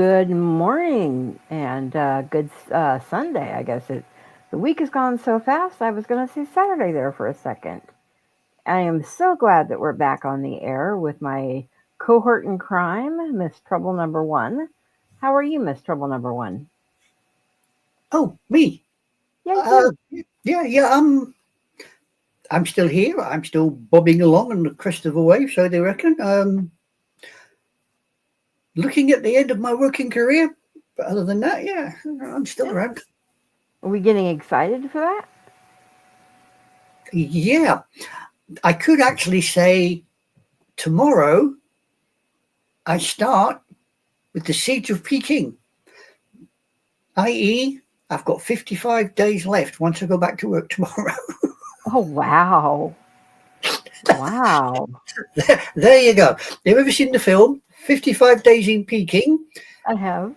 Good morning and good Sunday. I guess the week has gone so fast. I was going to say Saturday there for a second. I am so glad that we're back on the air with my cohort in crime, Miss Trouble Number One. How are you, Miss Trouble Number One? Oh, me. Yay, Uh, yay. yeah. I'm still here. I'm still bobbing along on the crest of a wave, so they reckon. Looking at the end of my working career, but other than that, yeah, I'm still Yeah. around. Are we getting excited for that? Yeah, I could actually say tomorrow I start with the siege of Peking, i.e., I've got 55 days left once I go back to work tomorrow. Oh, wow. Wow. There you go. Have you ever seen the film 55 Days in Peking? I have.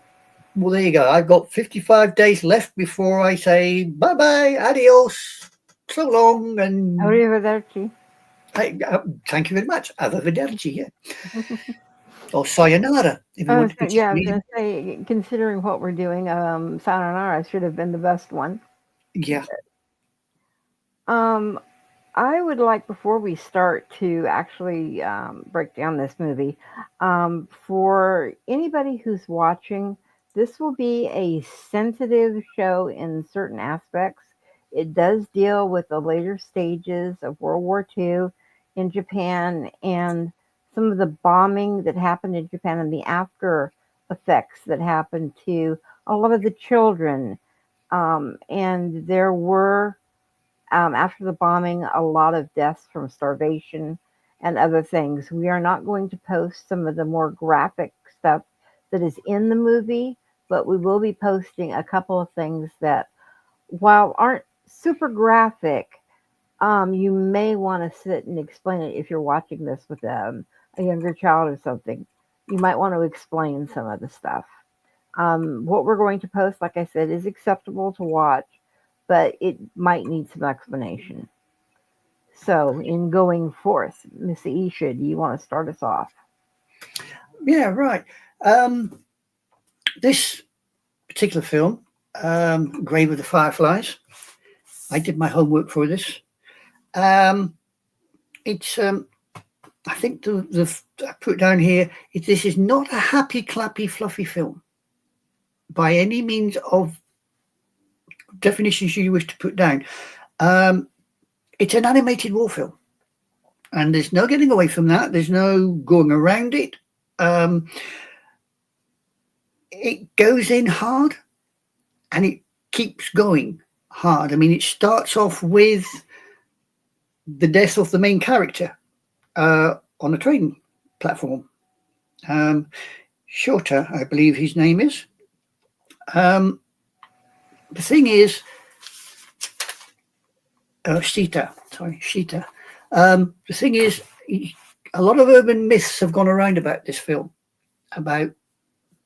Well, there you go. I've got 55 days left before I say bye bye, adios, so long, and Arrivederci. thank you very much. Arrivederci, yeah. Or sayonara, if you want to be Yeah, I was Japanese. going to say, considering what we're doing, Sayonara should have been the best one. Yeah, Um, I would like, before we start, to actually break down this movie. For anybody who's watching, this will be a sensitive show in certain aspects. It does deal with the later stages of World War II in Japan and some of the bombing that happened in Japan and the after effects that happened to a lot of the children. And there were after the bombing, a lot of deaths from starvation and other things. We are not going to post some of the more graphic stuff that is in the movie, but we will be posting a couple of things that, while aren't super graphic, you may want to sit and explain it if you're watching this with a younger child or something. You might want to explain some of the stuff. What we're going to post, like I said, is acceptable to watch, but it might need some explanation. So, in going forth, Miss Isha, do you want to start us off? yeah, right. Um, this particular film, Grave of the Fireflies, I did my homework for this. Um, it's, I think I put down here, this is not a happy, clappy, fluffy film by any means of definitions you wish to put down. Um, it's an animated war film, and there's no getting away from that. There's no going around it. Um, it goes in hard, and it keeps going hard. I mean, it starts off with the death of the main character on a train platform. Um, Shorter, I believe his name is. Um, the thing is, Seita. Sorry, Sheeta. The thing is, a lot of urban myths have gone around about this film, about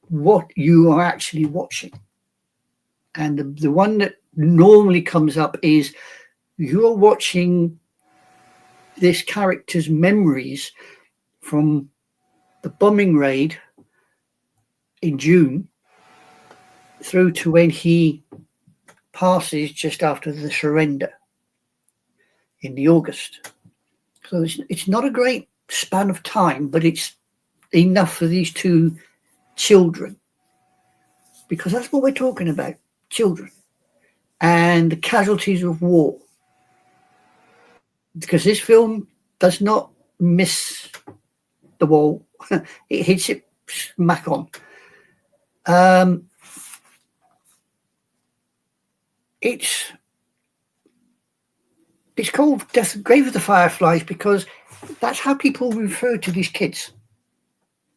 what you are actually watching. And the one that normally comes up is you're watching this character's memories from the bombing raid in June through to when he passes just after the surrender in the August. So it's not a great span of time, but it's enough for these two children, because that's what we're talking about, children and the casualties of war. Because this film does not miss the wall, it hits it smack on. Um, it's it's called Death Grave of the Fireflies because that's how people refer to these kids,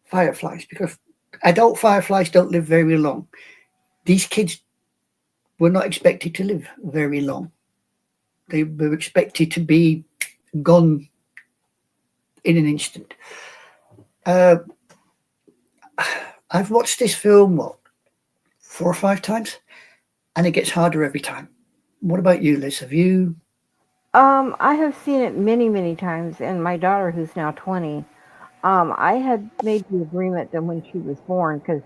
fireflies, because adult fireflies don't live very long. These kids were not expected to live very long. They were expected to be gone in an instant. Uh, I've watched this film, what, 4 or 5 times, and it gets harder every time. What about you, Liz? Have you? I have seen it many, many times, and my daughter, who's now 20, I had made the agreement that when she was born, because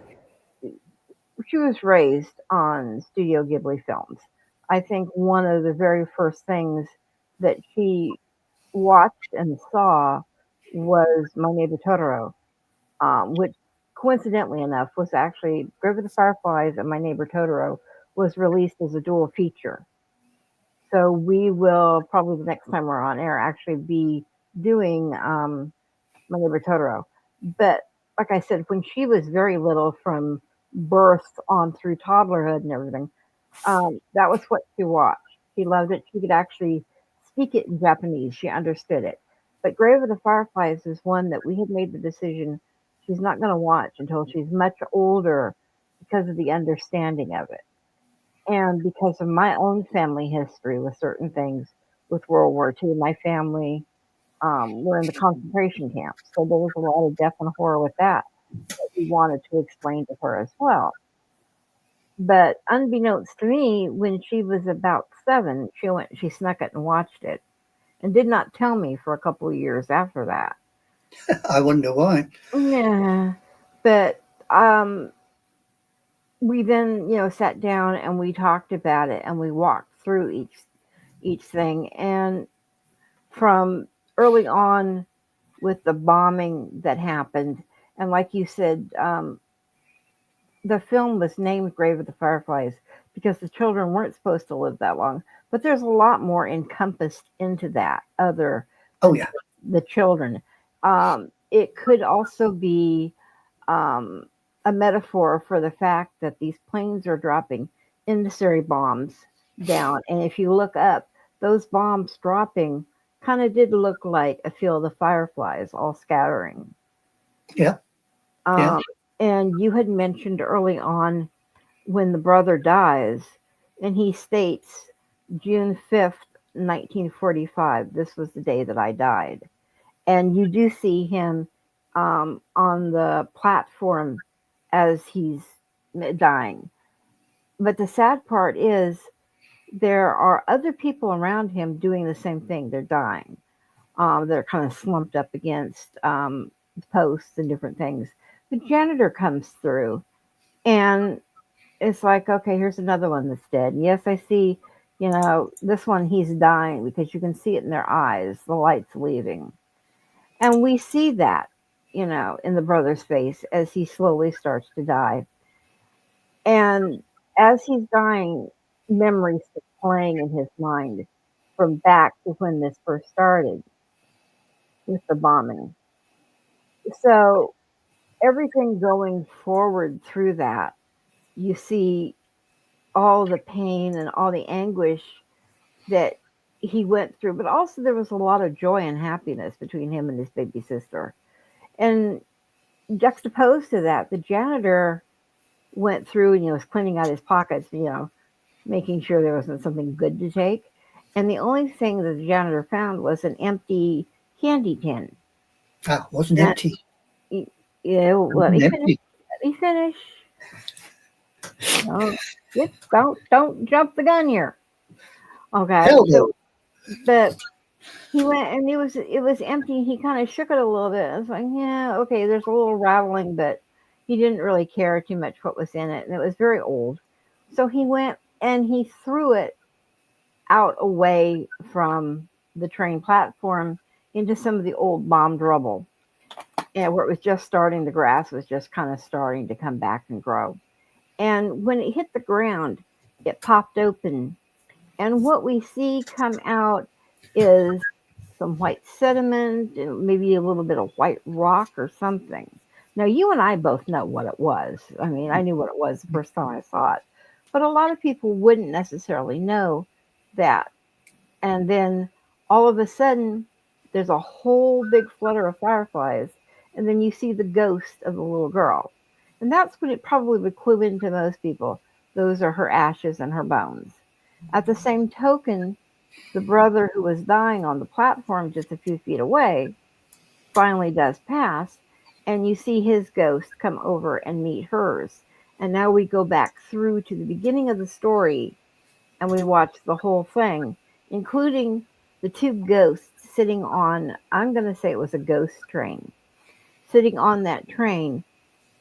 she was raised on Studio Ghibli films. I think one of the very first things that she watched and saw was My Neighbor Totoro, which coincidentally enough was actually Grave of the Fireflies and My Neighbor Totoro was released as a dual feature. So we will probably the next time we're on air actually be doing My Neighbor Totoro. But like I said, when she was very little, from birth on through toddlerhood and everything, that was what she watched. She loved it. She could actually speak it in Japanese. She understood it. But Grave of the Fireflies is one that we had made the decision she's not going to watch until she's much older because of the understanding of it. And because of my own family history with certain things with World War II, my family were in the concentration camps. So there was a lot of death and horror with that that we wanted to explain to her as well. But unbeknownst to me, when she was about 7, she snuck it and watched it and did not tell me for a couple of years after that. I wonder why. Yeah. But um, we then, sat down and we talked about it and we walked through each thing. And from early on with the bombing that happened, and like you said, the film was named Grave of the Fireflies because the children weren't supposed to live that long. But there's a lot more encompassed into that other Oh than yeah, the children. It could also be um, a metaphor for the fact that these planes are dropping incendiary bombs down. And if you look up, those bombs dropping kind of did look like a field of fireflies all scattering. yeah, yeah. Um, and you had mentioned early on when the brother dies, and he states June 5th, 1945, this was the day that I died. And you do see him on the platform as he's dying. But the sad part is there are other people around him doing the same thing. They're dying. They're kind of slumped up against posts and different things. The janitor comes through and it's like, okay, here's another one that's dead. And yes, I see, this one, he's dying because you can see it in their eyes. The light's leaving. And we see that, in the brother's face as he slowly starts to die. And as he's dying, memories are playing in his mind from back to when this first started with the bombing. So everything going forward through that, you see all the pain and all the anguish that he went through, but also there was a lot of joy and happiness between him and his baby sister. And juxtaposed to that, the janitor went through and was cleaning out his pockets, making sure there wasn't something good to take. And the only thing that the janitor found was an empty candy tin. Ah, wasn't And empty. let me Wasn't finish. empty. Let me finish. Don't, don't jump the gun here. Okay, Hell so no. but he went and it was empty. He kind of shook it a little bit. I was like, yeah, okay. There's a little rattling, but he didn't really care too much what was in it, and it was very old. So he went and he threw it out away from the train platform into some of the old bombed rubble, and where it was just starting. The grass was just kind of starting to come back and grow. And when it hit the ground, it popped open, and what we see come out is some white sediment and maybe a little bit of white rock or something. Now, you and I both know what it was. I mean, I knew what it was the first time I saw it, but a lot of people wouldn't necessarily know that. And then all of a sudden, there's a whole big flutter of fireflies, and then you see the ghost of the little girl. And that's when it probably would clue into most people. Those are her ashes and her bones. At the same token, the brother who was dying on the platform just a few feet away finally does pass, and you see his ghost come over and meet hers. And now we go back through to the beginning of the story and we watch the whole thing, including the two ghosts sitting on, I'm going to say it was a ghost train, sitting on that train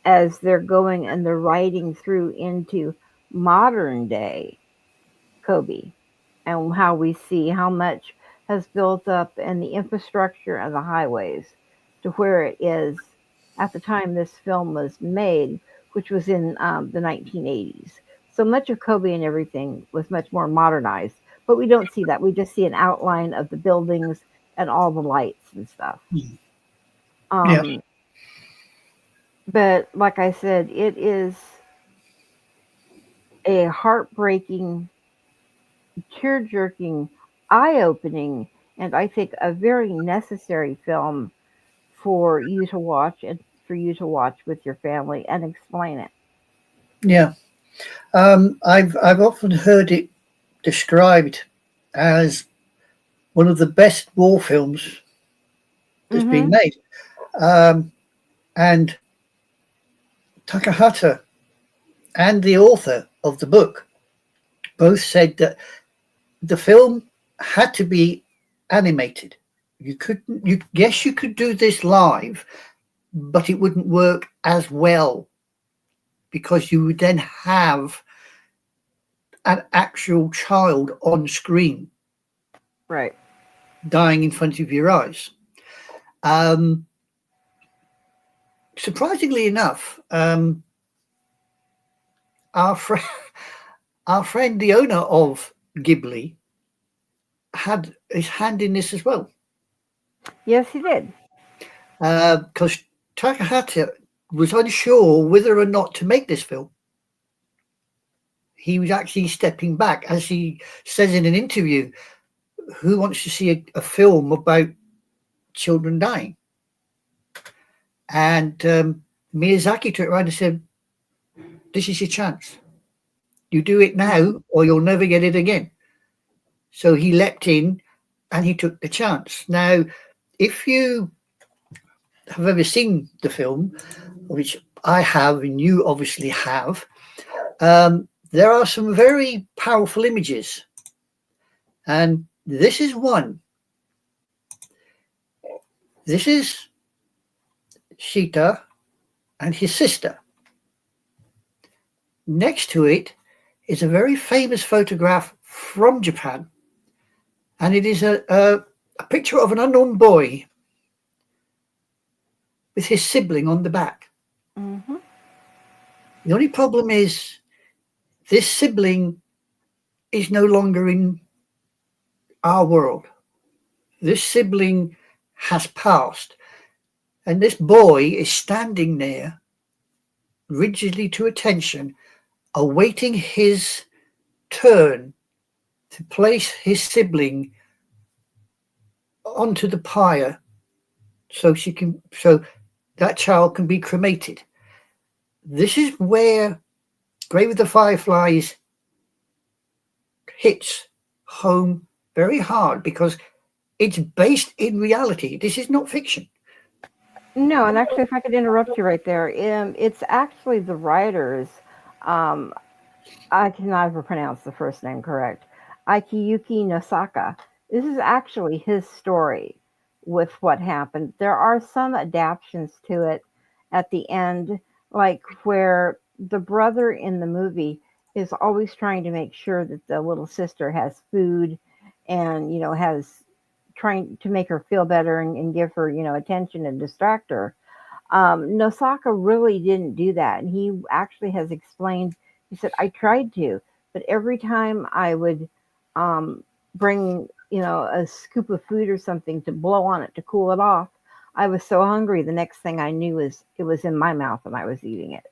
as they're going and they're riding through into modern day Kobe, and how we see how much has built up and the infrastructure and the highways to where it is at the time this film was made, which was in the 1980s. So much of Kobe and everything was much more modernized, but we don't see that. We just see an outline of the buildings and all the lights and stuff. Yeah. Um, but like I said, it is a heartbreaking, tear jerking, eye opening, and I think a very necessary film for you to watch and for you to watch with your family and explain it. Yeah. I've often heard it described as one of the best war films that's been Mm-hmm. made. Um, and Takahata and the author of the book both said that the film had to be animated. You couldn't. You Yes, you could do this live, but it wouldn't work as well because you would then have an actual child on screen Right. dying in front of your eyes. Um, Surprisingly enough, our friend, our friend, the owner of Ghibli, had his hand in this as well, Yes, he did. because Takahata was unsure whether or not to make this film. He was actually stepping back, as he says in an interview. Who wants to see a film about children dying? And Miyazaki took it around and said, "This is your chance. You do it Mhm. now, or you'll never get it again." So he leapt in and he took the chance. Now, if you have ever seen the film, which I have, and you obviously have, there are some very powerful images. And this is one. This is Seita and his sister. Next to it is a very famous photograph from Japan, and it is a picture of an unknown boy with his sibling on the back. Mhm. The only problem is this sibling is no longer in our world. This sibling has passed, and this boy is standing there, rigidly to attention, awaiting his turn to place his sibling onto the pyre so that child can be cremated. This is where Grave of the Fireflies hits home very hard because it's based in reality. This is not fiction. No, and actually, if I could interrupt you right there, it's actually the writers. Um, I cannot ever pronounce the first name correct. Akiyuki Nosaka. This is actually his story with what happened. There are some adaptations to it at the end, like where the brother in the movie is always trying to make sure that the little sister has food and, has trying to make her feel better and give her, attention and distract her. Nosaka really didn't do that. And he actually has explained, he said, I tried to, but every time I would bring, a scoop of food or something to blow on it to cool it off, I was so hungry. The next thing I knew is it was in my mouth and I was eating it.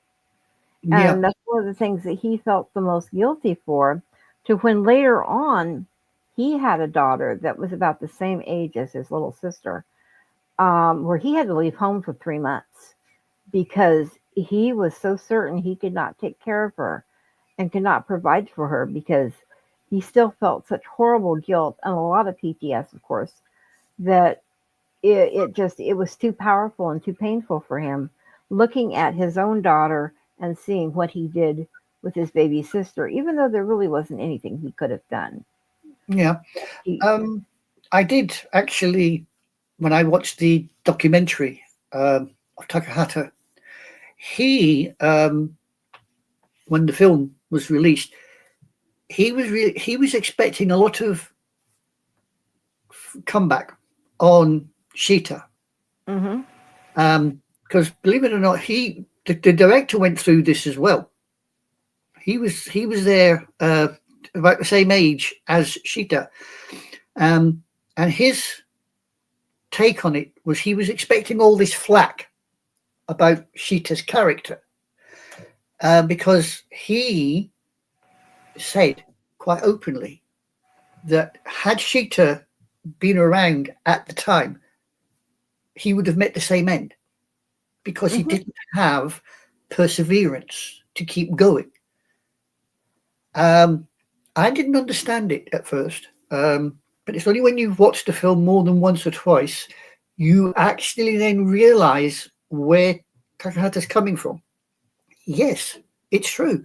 Yeah, And that's one of the things that he felt the most guilty for, to when later on he had a daughter that was about the same age as his little sister, where he had to leave home for 3 months because he was so certain he could not take care of her and could not provide for her because he still felt such horrible guilt and a lot of PTS, of course, that it was too powerful and too painful for him looking at his own daughter and seeing what he did with his baby sister, even though there really wasn't anything he could have done. yeah. He, Um, I did actually, when I watched the documentary of Takahata, he, when the film was released, he was expecting a lot of comeback on Seita. Because believe it or not, the director went through this as well. He was there about the same age as Seita, and his take on it was he was expecting all this flack about Sheeta's character, because he said quite openly that had Sheeta been around at the time, he would have met the same end, because he didn't have perseverance to keep going. I didn't understand it at first, but it's only when you've watched the film more than once or twice you actually then realize where Takahata's coming from. Yes, it's true.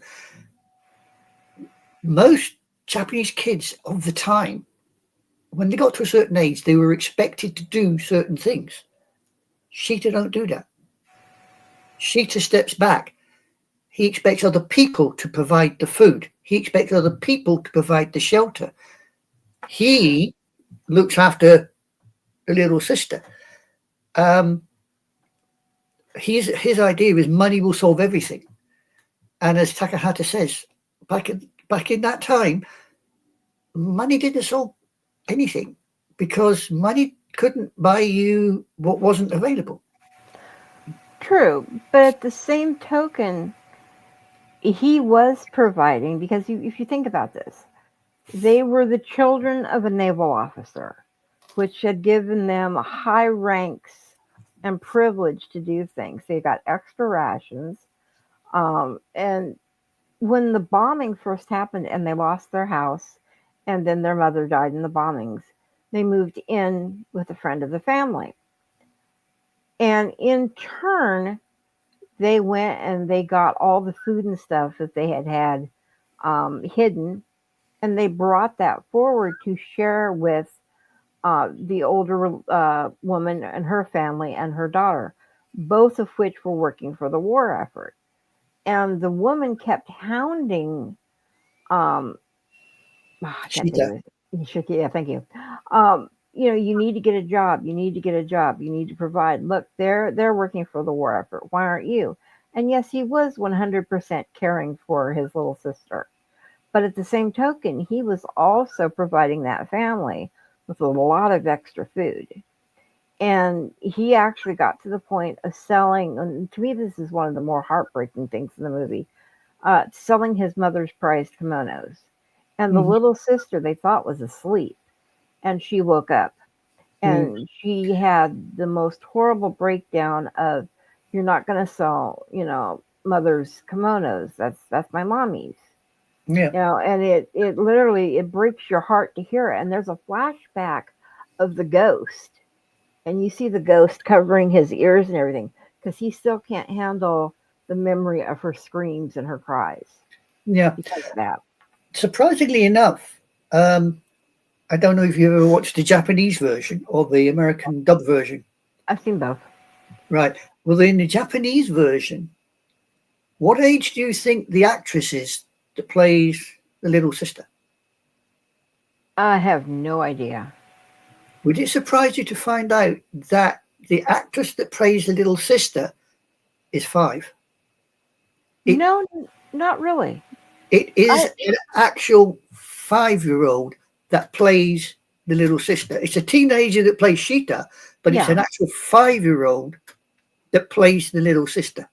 Most Japanese kids of the time, when they got to a certain age, they were expected to do certain things. Sheeta don't do that. Sheeta steps back. He expects other people to provide the food. He expects other people to provide the shelter. He looks after the little sister. His idea is money will solve everything. And as Takahata says, back in that time, money didn't solve anything, because money couldn't buy you what wasn't available. True, but at the same token, he was providing, because if you think about this, they were the children of a naval officer, which had given them high ranks and privilege to do things. They got extra rations. And when the bombing first happened and they lost their house, and then their mother died in the bombings, they moved in with a friend of the family. And in turn, they went and they got all the food and stuff that they had hidden, and they brought that forward to share with the older woman and her family and her daughter, both of which were working for the war effort. And the woman kept hounding, I can't think of it. Yeah, thank you. You need to get a job. You need to get a job. You need to provide. Look, they're working for the war effort. Why aren't you? And yes, he was 100% caring for his little sister. But at the same token, he was also providing that family with a lot of extra food. And he actually got to the point of selling, and to me, this is one of the more heartbreaking things in the movie, selling his mother's prized kimonos. And the little sister they thought was asleep, and she woke up. And she had the most horrible breakdown of, "You're not going to sell, mother's kimonos. That's my mommy's." Yeah. And it literally, it breaks your heart to hear it. And there's a flashback of the ghost, and you see the ghost covering his ears and everything, because he still can't handle the memory of her screams and her cries. Yeah. Because of that. Surprisingly enough, I don't know if you ever watched the Japanese version or the American dub version. I've seen both. Right. Well, in the Japanese version, what age do you think the actress is that plays the little sister? I have no idea. Would it surprise you to find out that the actress that plays the little sister is 5? No, not really. It is an actual 5-year-old that plays the little sister. It's a teenager that plays Sheeta, but it's an actual 5-year-old that plays the little sister.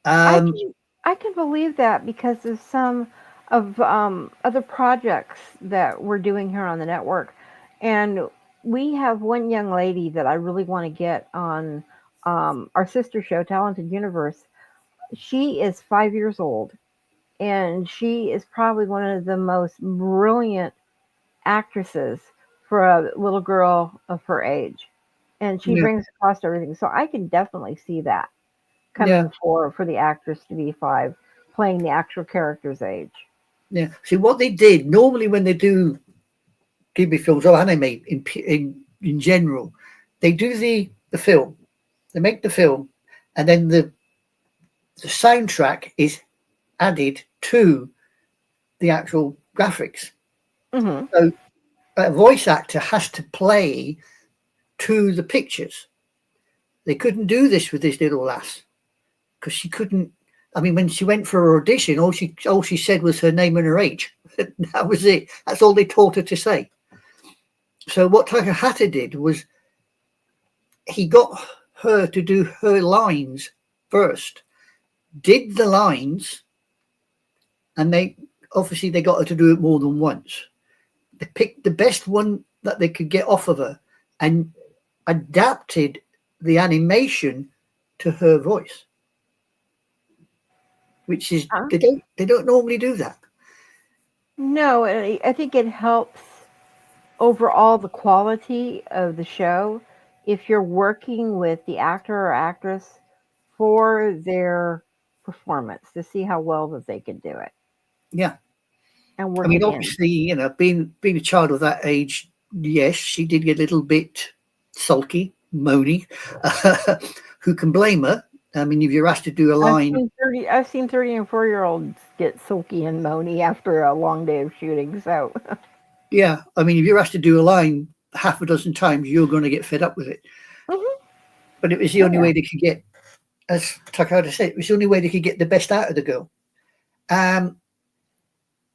I can believe that, because there's some of other projects that we're doing here on the network, and we have one young lady that I really want to get on our sister show, Talented Universe. She is 5 years old, and she is probably one of the most brilliant actresses for a little girl of her age, and she brings across everything. So I can definitely see that coming for the actress to be 5, playing the actual character's age. Yeah. See, what they did normally when they do Ghibli films or anime in general, they do the film, they make the film, and then the the soundtrack is added to the actual graphics. Mm-hmm. So a voice actor has to play to the pictures. They couldn't do this with this little lass because she couldn't. I mean, when she went for her audition, all she said was her name and her age. That was it. That's all they taught her to say. So what Takahata did was he got her to do her lines first, did the lines, and they got her to do it more than once. They picked the best one that they could get off of her and adapted the animation to her voice, which is Huh? they don't normally do that. No, I think it helps overall the quality of the show if you're working with the actor or actress for their performance to see how well that they can do it Yeah, and I work mean, it in. obviously, being a child of that age, yes, she did get a little bit sulky, moany. Who can blame her? I mean, if you're asked to do a line, I've seen 30 and 4-year-olds get sulky and moany after a long day of shooting. So, yeah, I mean, if you're asked to do a line half a dozen times, you're going to get fed up with it. Mhm. But it was the Oh only yeah. way they could get, as Takahata said, it was the only way they could get the best out of the girl. Um,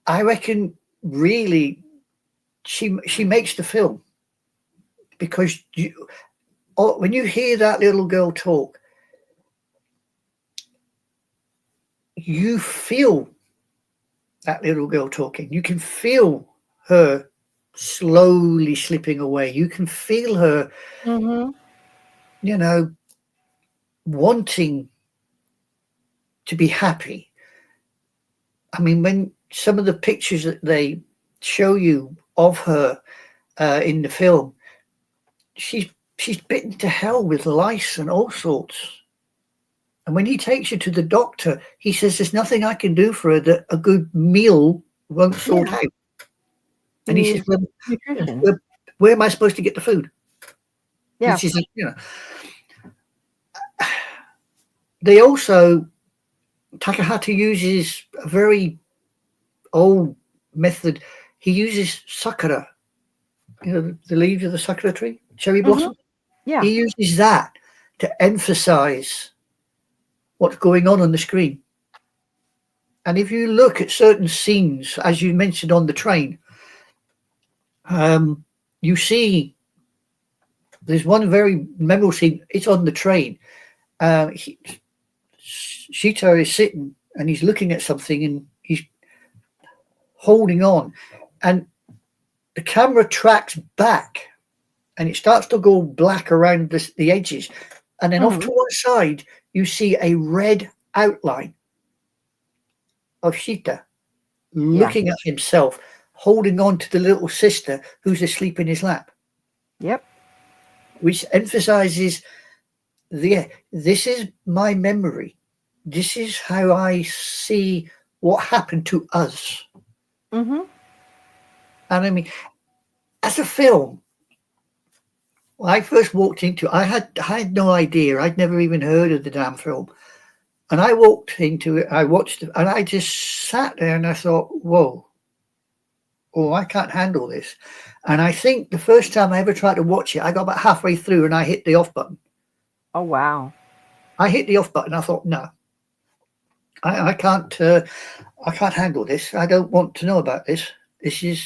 I reckon, really, she makes the film because when you hear that little girl talk, you feel that little girl talking. You can feel her slowly slipping away. You can feel her, Mhm. you know, wanting to be happy. I mean, when some of the pictures that they show you of her in the film, she's bitten to hell with lice and all sorts. And when he takes her to the doctor, he says, "There's nothing I can do for her that a good meal won't sort Yeah. out." She And he says, needs "Well, nutrition. where am I supposed to get the food?" And Yeah. she's like, they also, Takahata uses a very old method. He uses sakura, the leaves of the sakura tree, cherry Mhm. blossom. Yeah. He uses that to emphasize what's going on the screen. And if you look at certain scenes, as you mentioned on the train, you see there's one very memorable scene. It's on the train. Shito is sitting and he's looking at something and he's holding on, and the camera tracks back and it starts to go black around the edges, and then off to Mhm. one side you see a red outline of Shita Yeah. looking at himself, holding on to the little sister who's asleep in his lap, Yep. which emphasizes this is my memory. This is how I see what happened to us. Mhm. And I mean, as a film, when I first walked into it, I had no idea. I'd never even heard of the damn film. And I walked into it, I watched it, and I just sat there and I thought, whoa, oh, I can't handle this. And I think the first time I ever tried to watch it, I got about halfway through and I hit the off button. Oh wow. I hit the off button. I thought, no, I can't. I can't handle this. I don't want to know about this. This is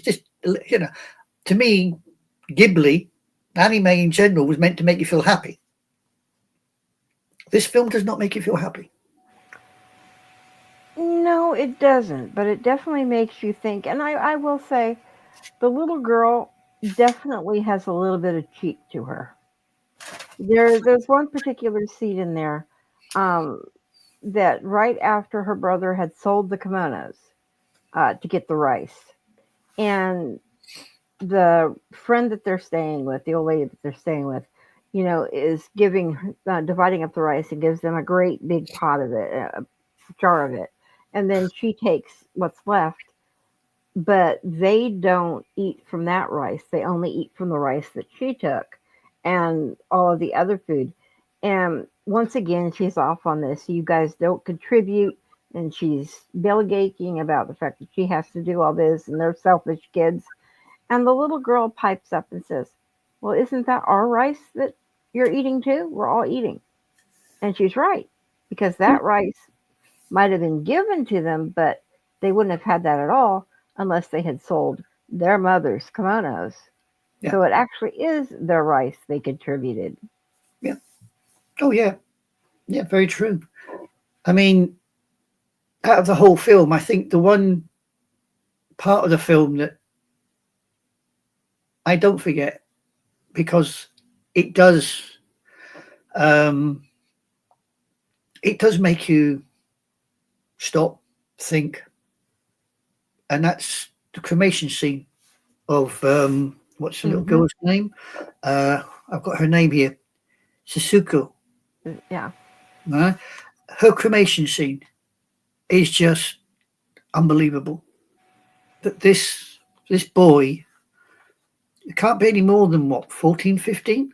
just, to me, Ghibli, anime in general, was meant to make you feel happy. This film does not make you feel happy. No, it doesn't, but it definitely makes you think. And I will say, the little girl definitely has a little bit of cheek to her. There's one particular scene in there um, that right after her brother had sold the kimonos to get the rice, and the friend that they're staying with, the old lady that they're staying with, is dividing up the rice and gives them a great big pot of it, a jar of it, and then she takes what's left. But they don't eat from that rice. They only eat from the rice that she took and all of the other food. And once again, she's off on this. You guys don't contribute. And she's bellyaching about the fact that she has to do all this and they're selfish kids. And the little girl pipes up and says, well, isn't that our rice that you're eating too? We're all eating. And she's right, because that rice might have been given to them, but they wouldn't have had that at all unless they had sold their mother's kimonos. Yeah. So it actually is their rice they contributed. Yeah. Oh, yeah. Yeah, very true. I mean, out of the whole film, I think the one part of the film that I don't forget, because it does um, make you stop, think, and that's the cremation scene of what's the little Mm-hmm. girl's name? I've got her name here, Setsuko. Yeah. Right? Her cremation scene is just unbelievable. That this boy, it can't be any more than what, 14, 15?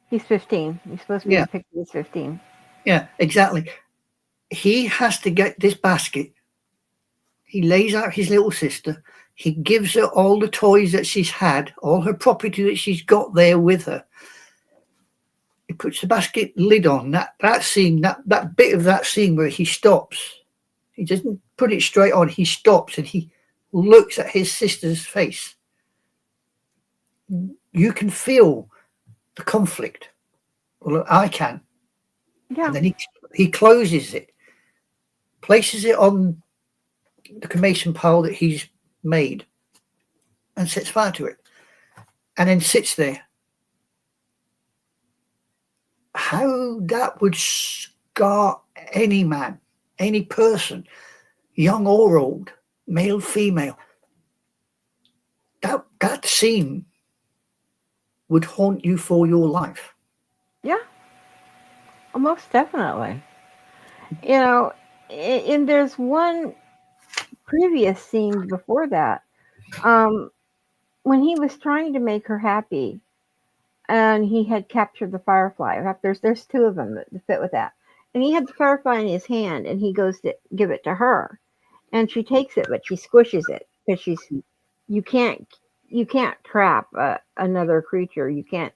He's 15. He's supposed to be Yeah, depicted as 15. yeah, exactly. He has to get this basket. He lays out his little sister. He gives her all the toys that she's had, all her property that she's got there with her. He puts the basket lid on. That scene, that bit of that scene where he stops. He doesn't put it straight on. He stops and he looks at his sister's face. You can feel the conflict. Well, I can. Yeah. And then he closes it, places it on the cremation pile that he's made, and sets fire to it, and then sits there. How that would scar any man, any person, young or old, male, female. That scene would haunt you for your life. Yeah. Most definitely. You know, and there's one previous scene before that. Um, when he was trying to make her happy, and he had captured the firefly. In fact, there's two of them that fit with that. And he had the firefly in his hand, and he goes to give it to her, and she takes it, but she squishes it because you can't you can't trap another creature. You can't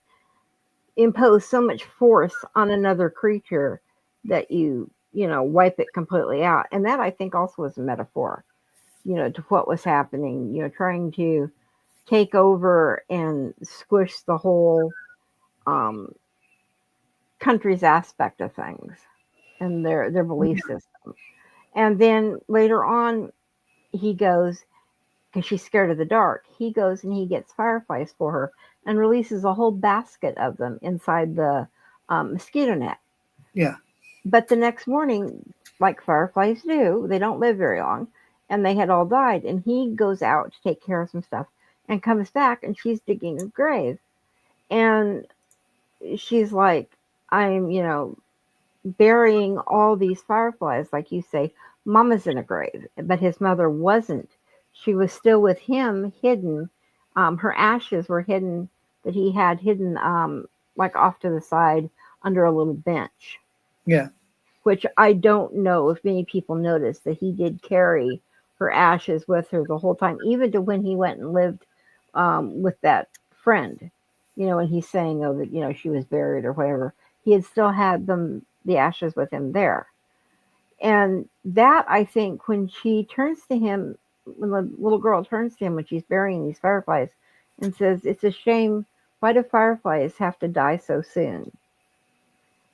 impose so much force on another creature that you wipe it completely out. And that I think also was a metaphor, to what was happening. Trying to take over and squish the whole um, country's aspect of things and their belief system. And then later on, he goes, because she's scared of the dark. He goes and he gets fireflies for her and releases a whole basket of them inside the mosquito net. Yeah, But the next morning, like fireflies do, they don't live very long, and they had all died. And he goes out to take care of some stuff and comes back, and she's digging a grave. And she's like, I'm, burying all these fireflies, like you say. Mama's in a grave, but his mother wasn't. She was still with him, hidden. Her ashes were hidden, that he had hidden, like off to the side under a little bench, yeah, which I don't know if many people noticed that he did carry her ashes with her the whole time, even to when he went and lived with that friend. When he's saying, oh, that she was buried or whatever, he had still had the ashes with him there. And that, I think, when she turns to him, when the little girl turns to him when she's burying these fireflies, and says, "It's a shame. Why do fireflies have to die so soon?"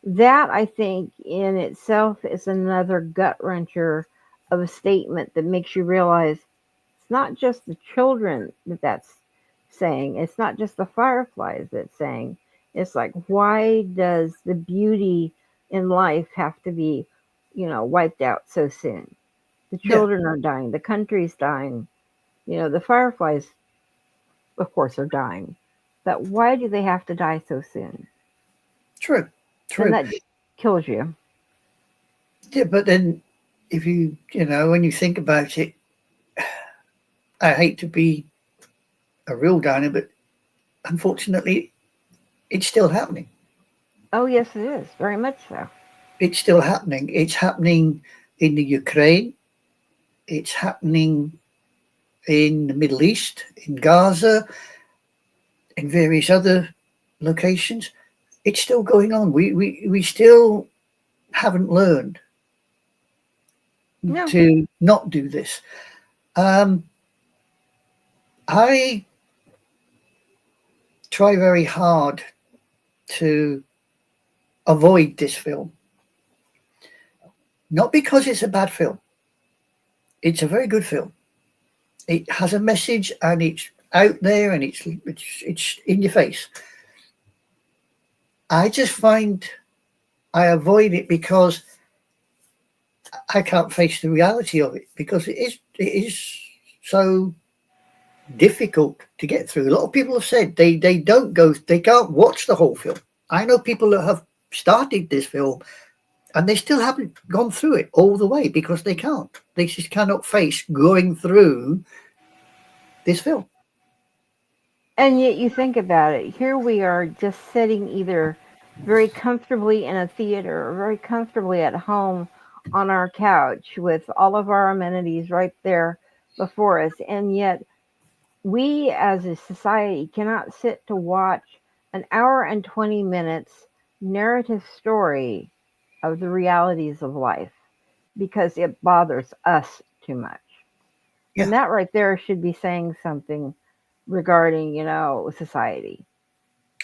That, I think, in itself is another gut wrencher of a statement that makes you realize it's not just the children that's saying, it's not just the fireflies that's saying. It's like, why does the beauty in life have to be, wiped out so soon? The yeah. children are dying, the country's dying, the fireflies, of course, are dying. But why do they have to die so soon? True, And true. that just kills you. Yeah, but then if when you think about it, I hate to be a real downer, but unfortunately, it's still happening. Oh, yes, it is. Very much so. It's still happening. It's happening in the Ukraine. It's happening in the Middle East, in Gaza, in various other locations. It's still going on. We still haven't learned No. to not do this. Um, I try very hard to avoid this film, not because it's a bad film. It's a very good film. It has a message and it's out there and it's in your face. I just find I avoid it because I can't face the reality of it because it is so difficult to get through. A lot of people have said they can't watch the whole film. I know people that have started this film and they still haven't gone through it all the way because they can't. They just cannot face going through this film. And yet you think about it. Here we are just sitting either very comfortably in a theater or very comfortably at home on our couch with all of our amenities right there before us. And yet we as a society cannot sit to watch an hour and 20 minutes narrative story of the realities of life because it bothers us too much. Yeah. And that right there should be saying something regarding, society.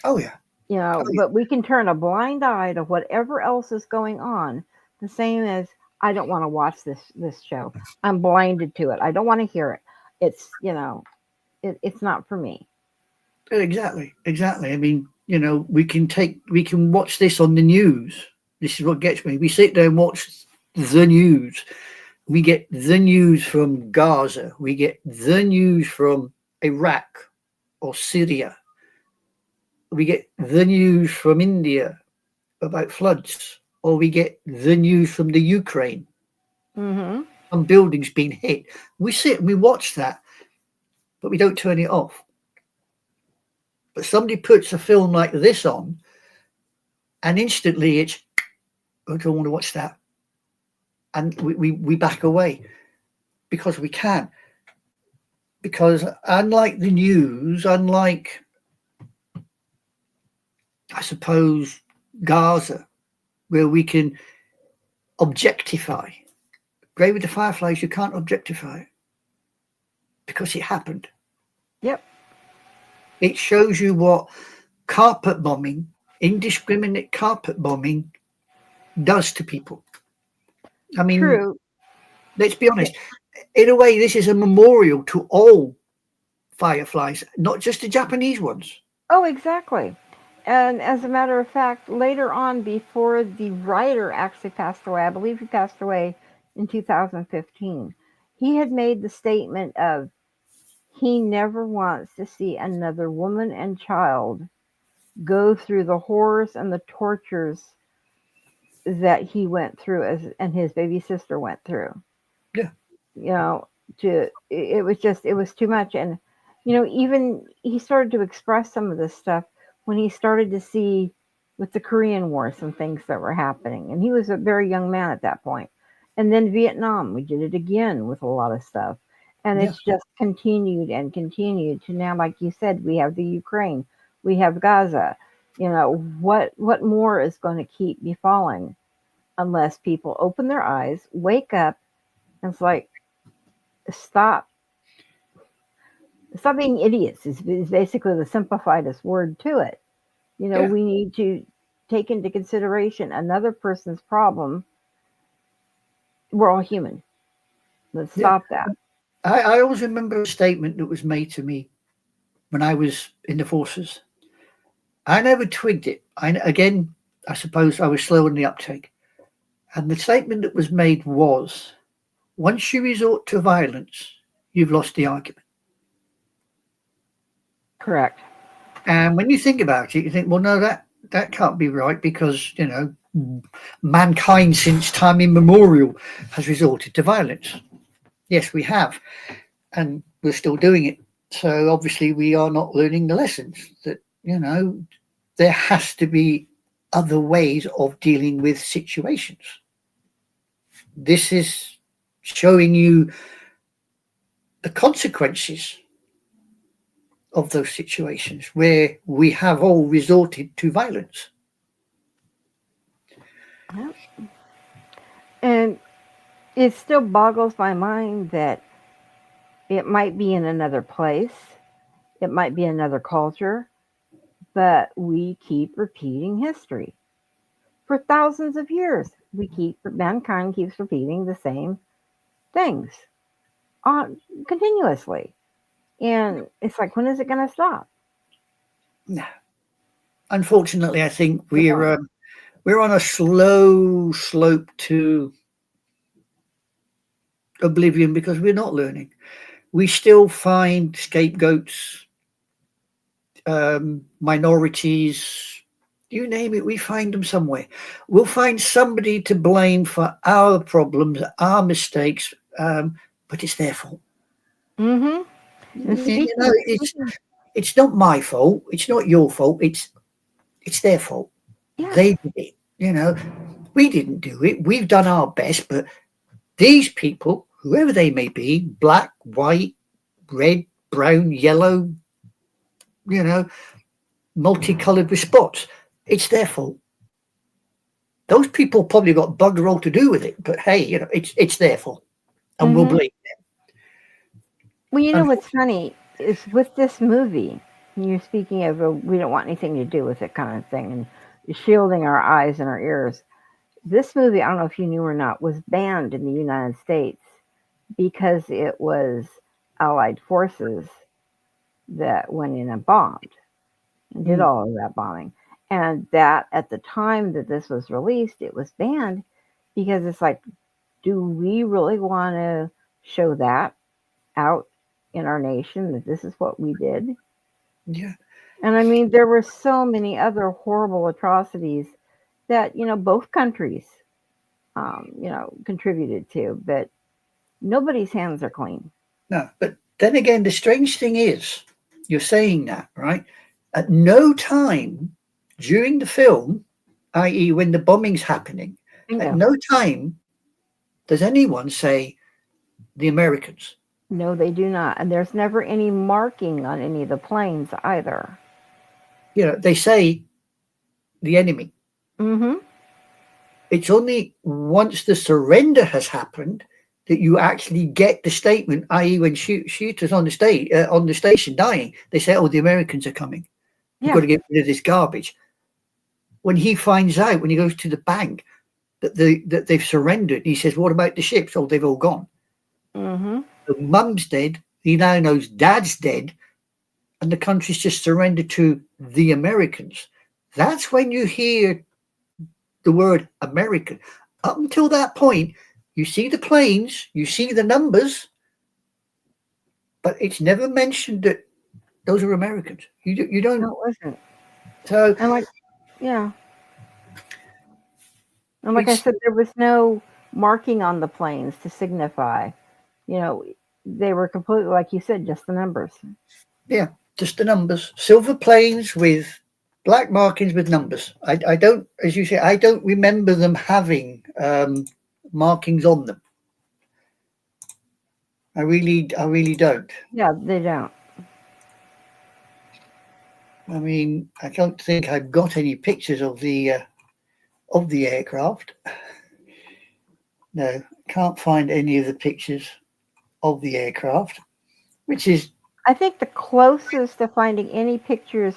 Oh yeah. Oh yeah. But we can turn a blind eye to whatever else is going on. The same as I don't want to watch this show. I'm blinded to it. I don't want to hear it. It's not for me. Exactly. Exactly. I mean, we can watch this on the news. This is what gets me. We sit there and watch the news. We get the news from Gaza. We get the news from Iraq or Syria. We get the news from India about floods, or we get the news from the Ukraine, Hmm. some buildings being hit. We sit and we watch that, but we don't turn it off. But somebody puts a film like this on, and instantly it's, I don't want to watch that. And we back away because we can. Because unlike the news, unlike, I suppose, Gaza, where we can objectify, Grave of the Fireflies, you can't objectify it because it happened. Yep. It shows you what carpet bombing, indiscriminate carpet bombing, does to people. I mean, True. let's be honest. In a way, this is a memorial to all fireflies, not just the Japanese ones. Oh, exactly. And as a matter of fact, later on, before the writer actually passed away, I believe he passed away in 2015, he had made the statement of he never wants to see another woman and child go through the horrors and the tortures that he went through and his baby sister went through. Yeah, You know, it was too much. And even he started to express some of this stuff when he started to see with the Korean War some things that were happening, and he was a very young man at that point. And then Vietnam, we did it again with a lot of stuff, and yeah, it's just continued and continued to now, like you said, we have the Ukraine, we have Gaza. What more is going to keep befalling unless people open their eyes, wake up, and it's like, stop stop being idiots is basically the simplifiedest word to it. yeah, We need to take into consideration another person's problem. We're all human. Let's yeah. stop that. I always remember a statement that was made to me when I was in the forces. I never twigged it. I suppose I was slow in the uptake. And the statement that was made was, once you resort to violence, you've lost the argument. Correct. And when you think about it, you think, well, no, that can't be right because, mankind since time immemorial has resorted to violence. Yes, we have. And we're still doing it. So obviously we are not learning the lessons that, there has to be other ways of dealing with situations. This is showing you the consequences of those situations where we have all resorted to violence. Yep. And it still boggles my mind that it might be in another place, it might be another culture, but we keep repeating history. For thousands of years, mankind keeps repeating the same things on continuously. And it's like, when is it going to stop? Unfortunately, I think Yeah. we're on a slow slope to oblivion because we're not learning. We still find scapegoats, minorities, you name it, we find them somewhere. We'll find somebody to blame for our problems, our mistakes, but it's their fault. Mm-hmm. And You know, speaking, it's not my fault. It's not your fault. It's their fault. yes. They did it. You know, we didn't do it. We've done our best, but these people, whoever they may be, black, white, red, brown, yellow, you know, multicolored with spots, it's their fault. Those people probably got bugger all to do with it, but hey, you know, it's their fault, and we'll Mm-hmm. blame Well, you know them. what's funny is with this movie, you're speaking of we don't want anything to do with it kind of thing, and shielding our eyes and our ears. This movie, I don't know if you knew or not, was banned in the United States because it was Allied forces that went in and bombed and did Mm, all of that bombing. And that at the time that this was released, it was banned because it's like, do we really want to show that out in our nation that this is what we did? yeah, And I mean, there were so many other horrible atrocities that, both countries, contributed to, but nobody's hands are clean. no, but then again, the strange thing is, you're saying that, right? At no time during the film, i.e., when the bombing's happening, at Bingo. no time does anyone say the Americans. No, they do not. And there's never any marking on any of the planes either. You know, they say the enemy. Mm-hmm. It's only once the surrender has happened that you actually get the statement, i.e., when shooters on the station dying, they say, "Oh, the Americans are coming. We've got Yeah. to get rid of this garbage." When he finds out, when he goes to the bank, that they've surrendered, he says, "What about the ships? Oh, they've all gone. Mm-hmm. So mum's dead. He now knows dad's dead, and the country's just surrendered to the Americans." That's when you hear the word American. Up until that point, you see the planes, you see the numbers, but it's never mentioned that those are Americans. You No, don't. it wasn't. So And yeah. And like I it's, said, there was no marking on the planes to signify, you know, they were completely, like you said, just the numbers. yeah, just the numbers. Silver planes with black markings with numbers. I don't, as you say, I don't remember them having markings on them. I really don't. Yeah, they don't. I mean, I don't think I've got any pictures of the aircraft. No, can't find any of the pictures of the aircraft, which is I think the closest to finding any pictures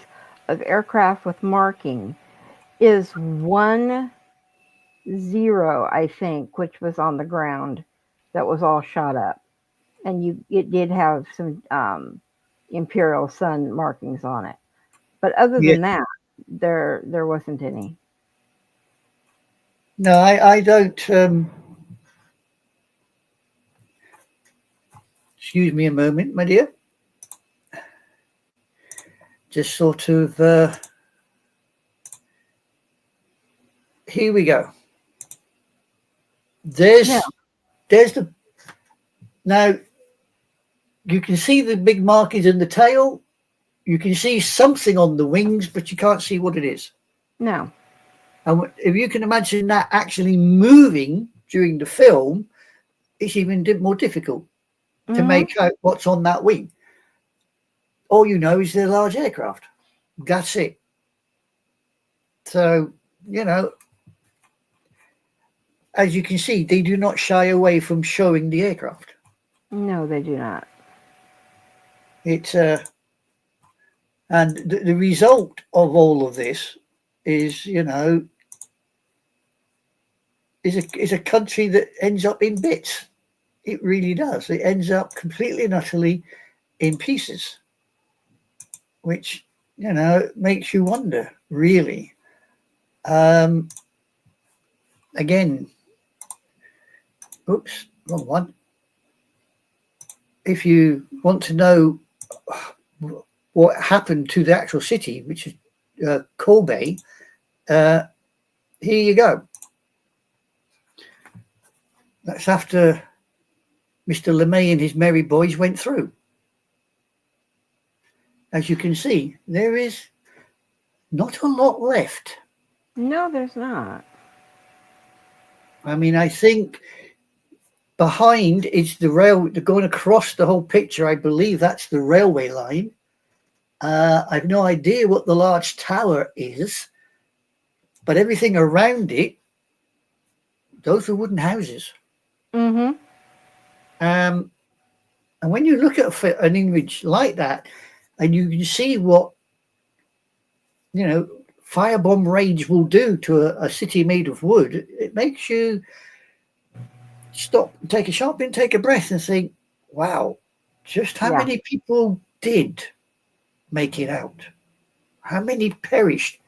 of aircraft with marking is 1-0, I think, which was on the ground that was all shot up. And it did have some Imperial Sun markings on it. But other yeah. than that, there wasn't any. No, I don't. Excuse me a moment, my dear. Just sort of. Here we go. Yeah. There's the now. You can see the big markings in the tail. You can see something on the wings, but you can't see what it is. No. And if you can imagine that actually moving during the film, it's even more difficult to make out what's on that wing. All you know is they're large aircraft. That's it. So, as you can see, they do not shy away from showing the aircraft. No, they do not. It's and the result of all of this is, is a country that ends up in bits. It really does. It ends up completely and utterly in pieces, which, makes you wonder, really. Again, oops, wrong one. If you want to know what happened to the actual city, which is Kobe, here you go. That's after Mr. LeMay and his merry boys went through. As you can see, there is not a lot left. No, there's not. I mean, I think behind is the rail, going across the whole picture. I believe that's the railway line. I've no idea what the large tower is, but everything around it, those are wooden houses. Mm-hmm. And when you look at an image like that, and you can see what, firebomb rage will do to a city made of wood, it makes you stop, take a sharp and take a breath and think, wow, just how many people did make it out? How many perished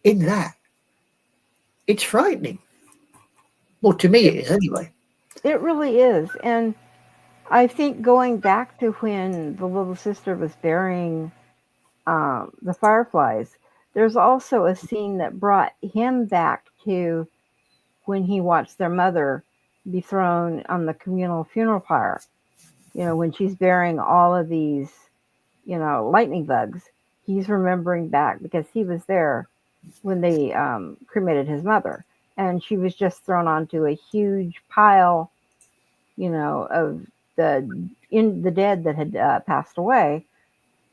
in that? It's frightening. Well, to me it is anyway. It really is. And I think going back to when the little sister was burying the fireflies, there's also a scene that brought him back to when he watched their mother be thrown on the communal funeral pyre. When she's burying all of these, lightning bugs, he's remembering back because he was there when they cremated his mother. And she was just thrown onto a huge pile, of the dead that had passed away,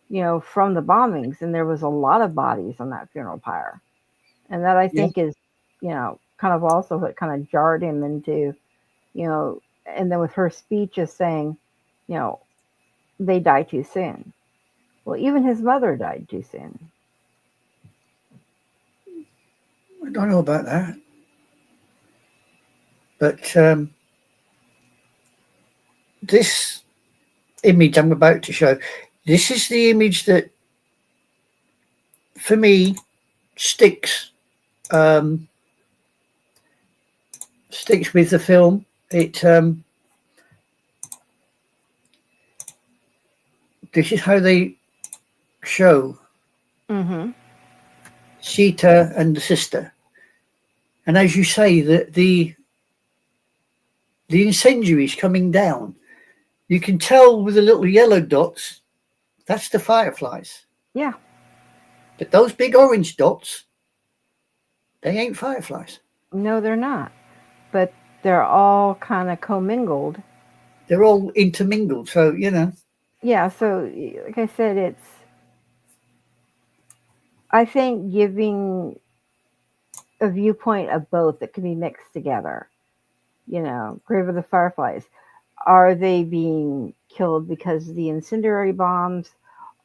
from the bombings. And there was a lot of bodies on that funeral pyre. And that I think is, kind of also what kind of jarred him into, and then with her speech is saying, they die too soon. Well, even his mother died too soon. I don't know about that. But this image I'm about to show, this is the image that, for me, sticks with the film. It this is how they show Seita and the sister, and as you say, the incendiaries coming down, you can tell with the little yellow dots, that's the fireflies. Yeah. But those big orange dots, they ain't fireflies. No, they're not. But they're all kind of commingled. They're all intermingled, so, Yeah, so like I said, I think giving a viewpoint of both that can be mixed together. Grave of the Fireflies. Are they being killed because of the incendiary bombs?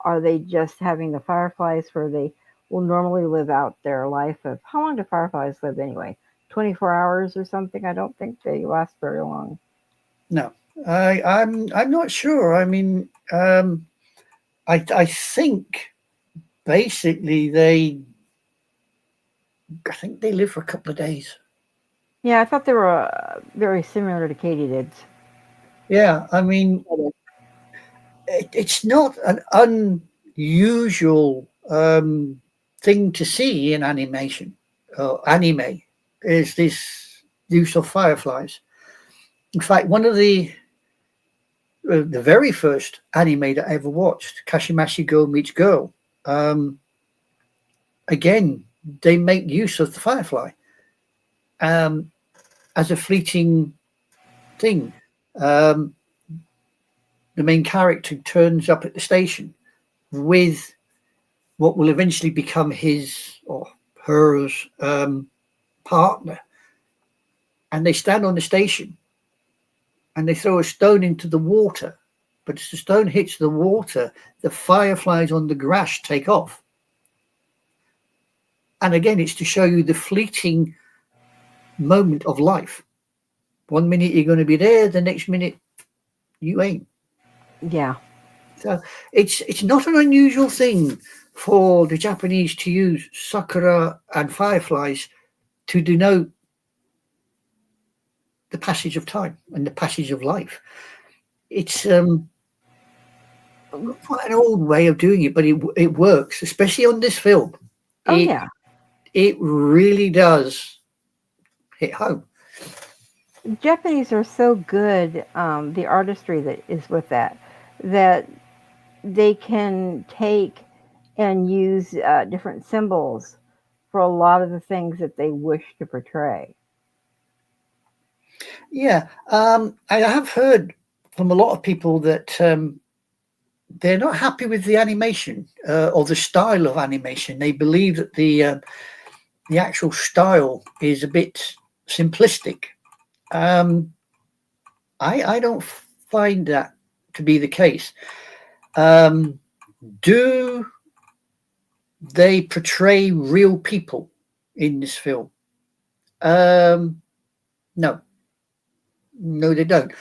Are they just having the fireflies where they will normally live out their life of, how long do fireflies live anyway? 24 hours or something? I don't think they last very long. No, I'm not sure. I mean, I think basically I think they live for a couple of days. Yeah, I thought they were very similar to katydids. Yeah, I mean, it's not an unusual thing to see in animation or anime, is this use of fireflies. In fact, one of the very first anime that I ever watched, Kashimashi Girl Meets Girl, again, they make use of the firefly as a fleeting thing. The main character turns up at the station with what will eventually become his or hers partner, and they stand on the station and they throw a stone into the water. But as the stone hits the water, the fireflies on the grass take off. And again, it's to show you the fleeting moment of life. 1 minute you're going to be there, the next minute you ain't. Yeah. So it's not an unusual thing for the Japanese to use sakura and fireflies to denote the passage of time and the passage of life. It's quite an old way of doing it, but it works, especially on this film. Oh, yeah. It really does hit home. Japanese are so good, the artistry that is with that they can take and use different symbols for a lot of the things that they wish to portray. Yeah, I have heard from a lot of people that they're not happy with the animation or the style of animation. They believe that the actual style is a bit simplistic. I don't find that to be the case. Do they portray real people in this film? No, they don't.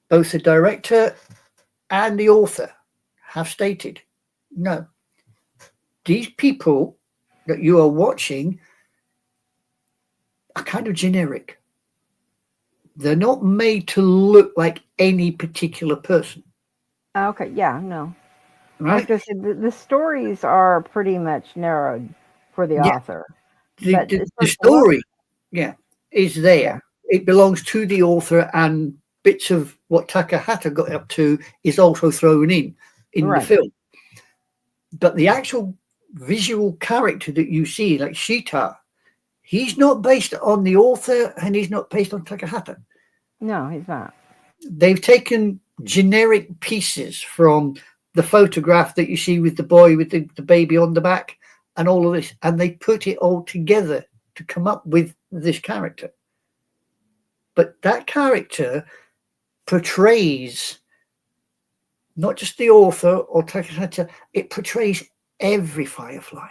Both the director and the author have stated, no, these people that you are watching are kind of generic. They're not made to look like any particular person. Okay, yeah, no. I was Right? going to say the stories are pretty much narrowed for the Yeah. author, but The, as far the as the look, story, yeah, is yeah, there. It belongs to the author, and bits of what Takahata got up to is also thrown in the right, film. But the actual visual character that you see, like Shita, he's not based on the author and he's not based on Takahata. no, he's not. They've taken generic pieces from the photograph that you see with the boy with the baby on the back and all of this, and they put it all together to come up with this character. But that character portrays not just the author or Takahata, it portrays every firefly,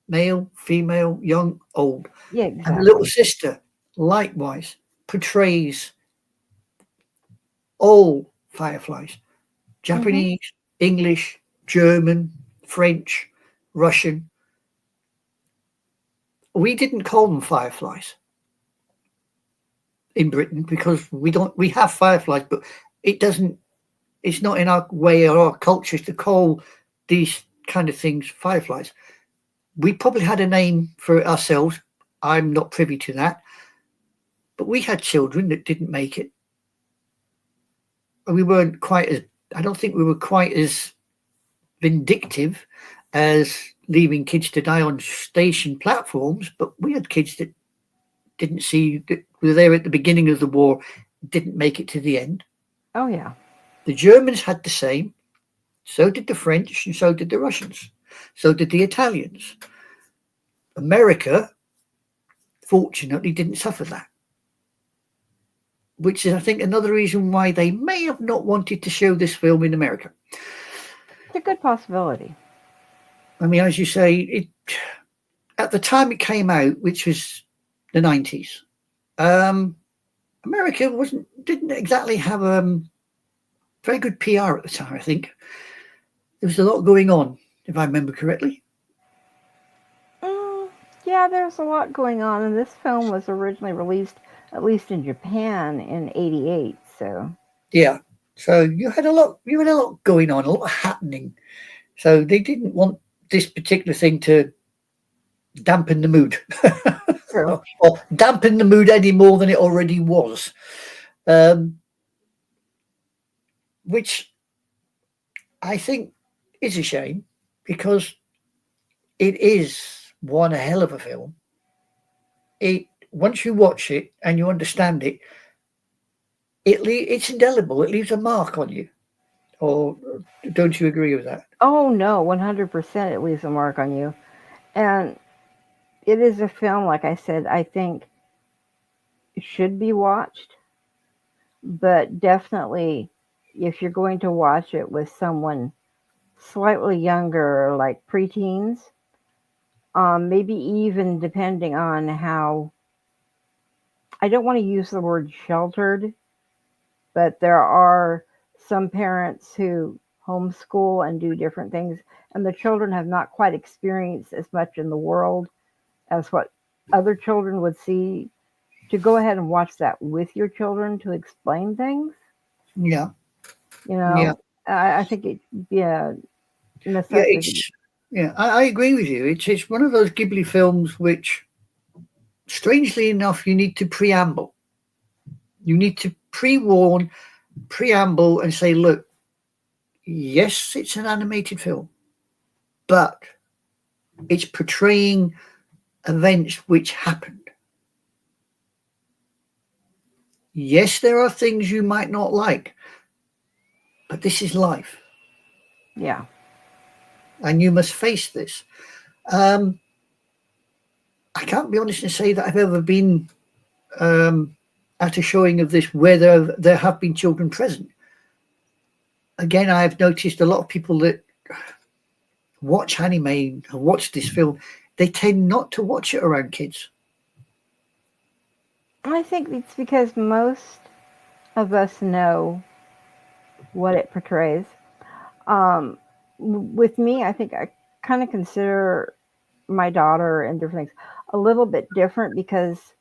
male, female, young, old. Yeah, And the little exactly. sister, likewise, portrays all fireflies: Hmm. Japanese, English, German, French, Russian. We didn't call them fireflies in Britain because we have fireflies, but it's not in our way or our cultures to call these kind of things fireflies. We probably had a name for it ourselves. I'm not privy to that. But we had children that didn't make it. We weren't quite as, I don't think we were quite as vindictive as leaving kids to die on station platforms, but we had kids that didn't see, that were there at the beginning of the war, didn't make it to the end. Oh, yeah. The Germans had the same. So did the French, and so did the Russians. So did the Italians. America, fortunately, didn't suffer that, which is, I think, another reason why they may have not wanted to show this film in America. It's a good possibility. I mean, as you say, at the time it came out, which was the 90s, America didn't exactly have very good PR at the time, I think. There was a lot going on, if I remember correctly. Mm, yeah, there's a lot going on, and this film was originally released, at least in Japan, in '88. So, Yeah. So you had a lot going on, a lot happening. So they didn't want this particular thing to dampen the mood. true. or dampen the mood any more than it already was. Which I think is a shame, because it is one hell of a film. It once you watch it and you understand it, it's indelible. It leaves a mark on you. Or don't you agree with that? Oh no, 100% it leaves a mark on you. And it is a film, like I said, I think should be watched, but definitely if you're going to watch it with someone slightly younger, like preteens, maybe even depending on how, I don't want to use the word sheltered, but there are some parents who homeschool and do different things, and the children have not quite experienced as much in the world as what other children would see. To go ahead and watch that with your children to explain things, Yeah, you yeah, know, I think it be a yeah. necessity. I agree with you. It's one of those Ghibli films which, strangely enough, you need to preamble. You need to pre-warn, preamble, and say, look, yes, it's an animated film, but it's portraying events which happened. Yes, there are things you might not like, but this is life, Yeah. and you must face this. Um, I can't be honest and say that I've ever been at a showing of this where there have been children present. Again, I've noticed a lot of people that watch anime and watch this film, they tend not to watch it around kids. I think it's because most of us know what it portrays. Um, with me, I think I kind of consider my daughter and different things a little bit different because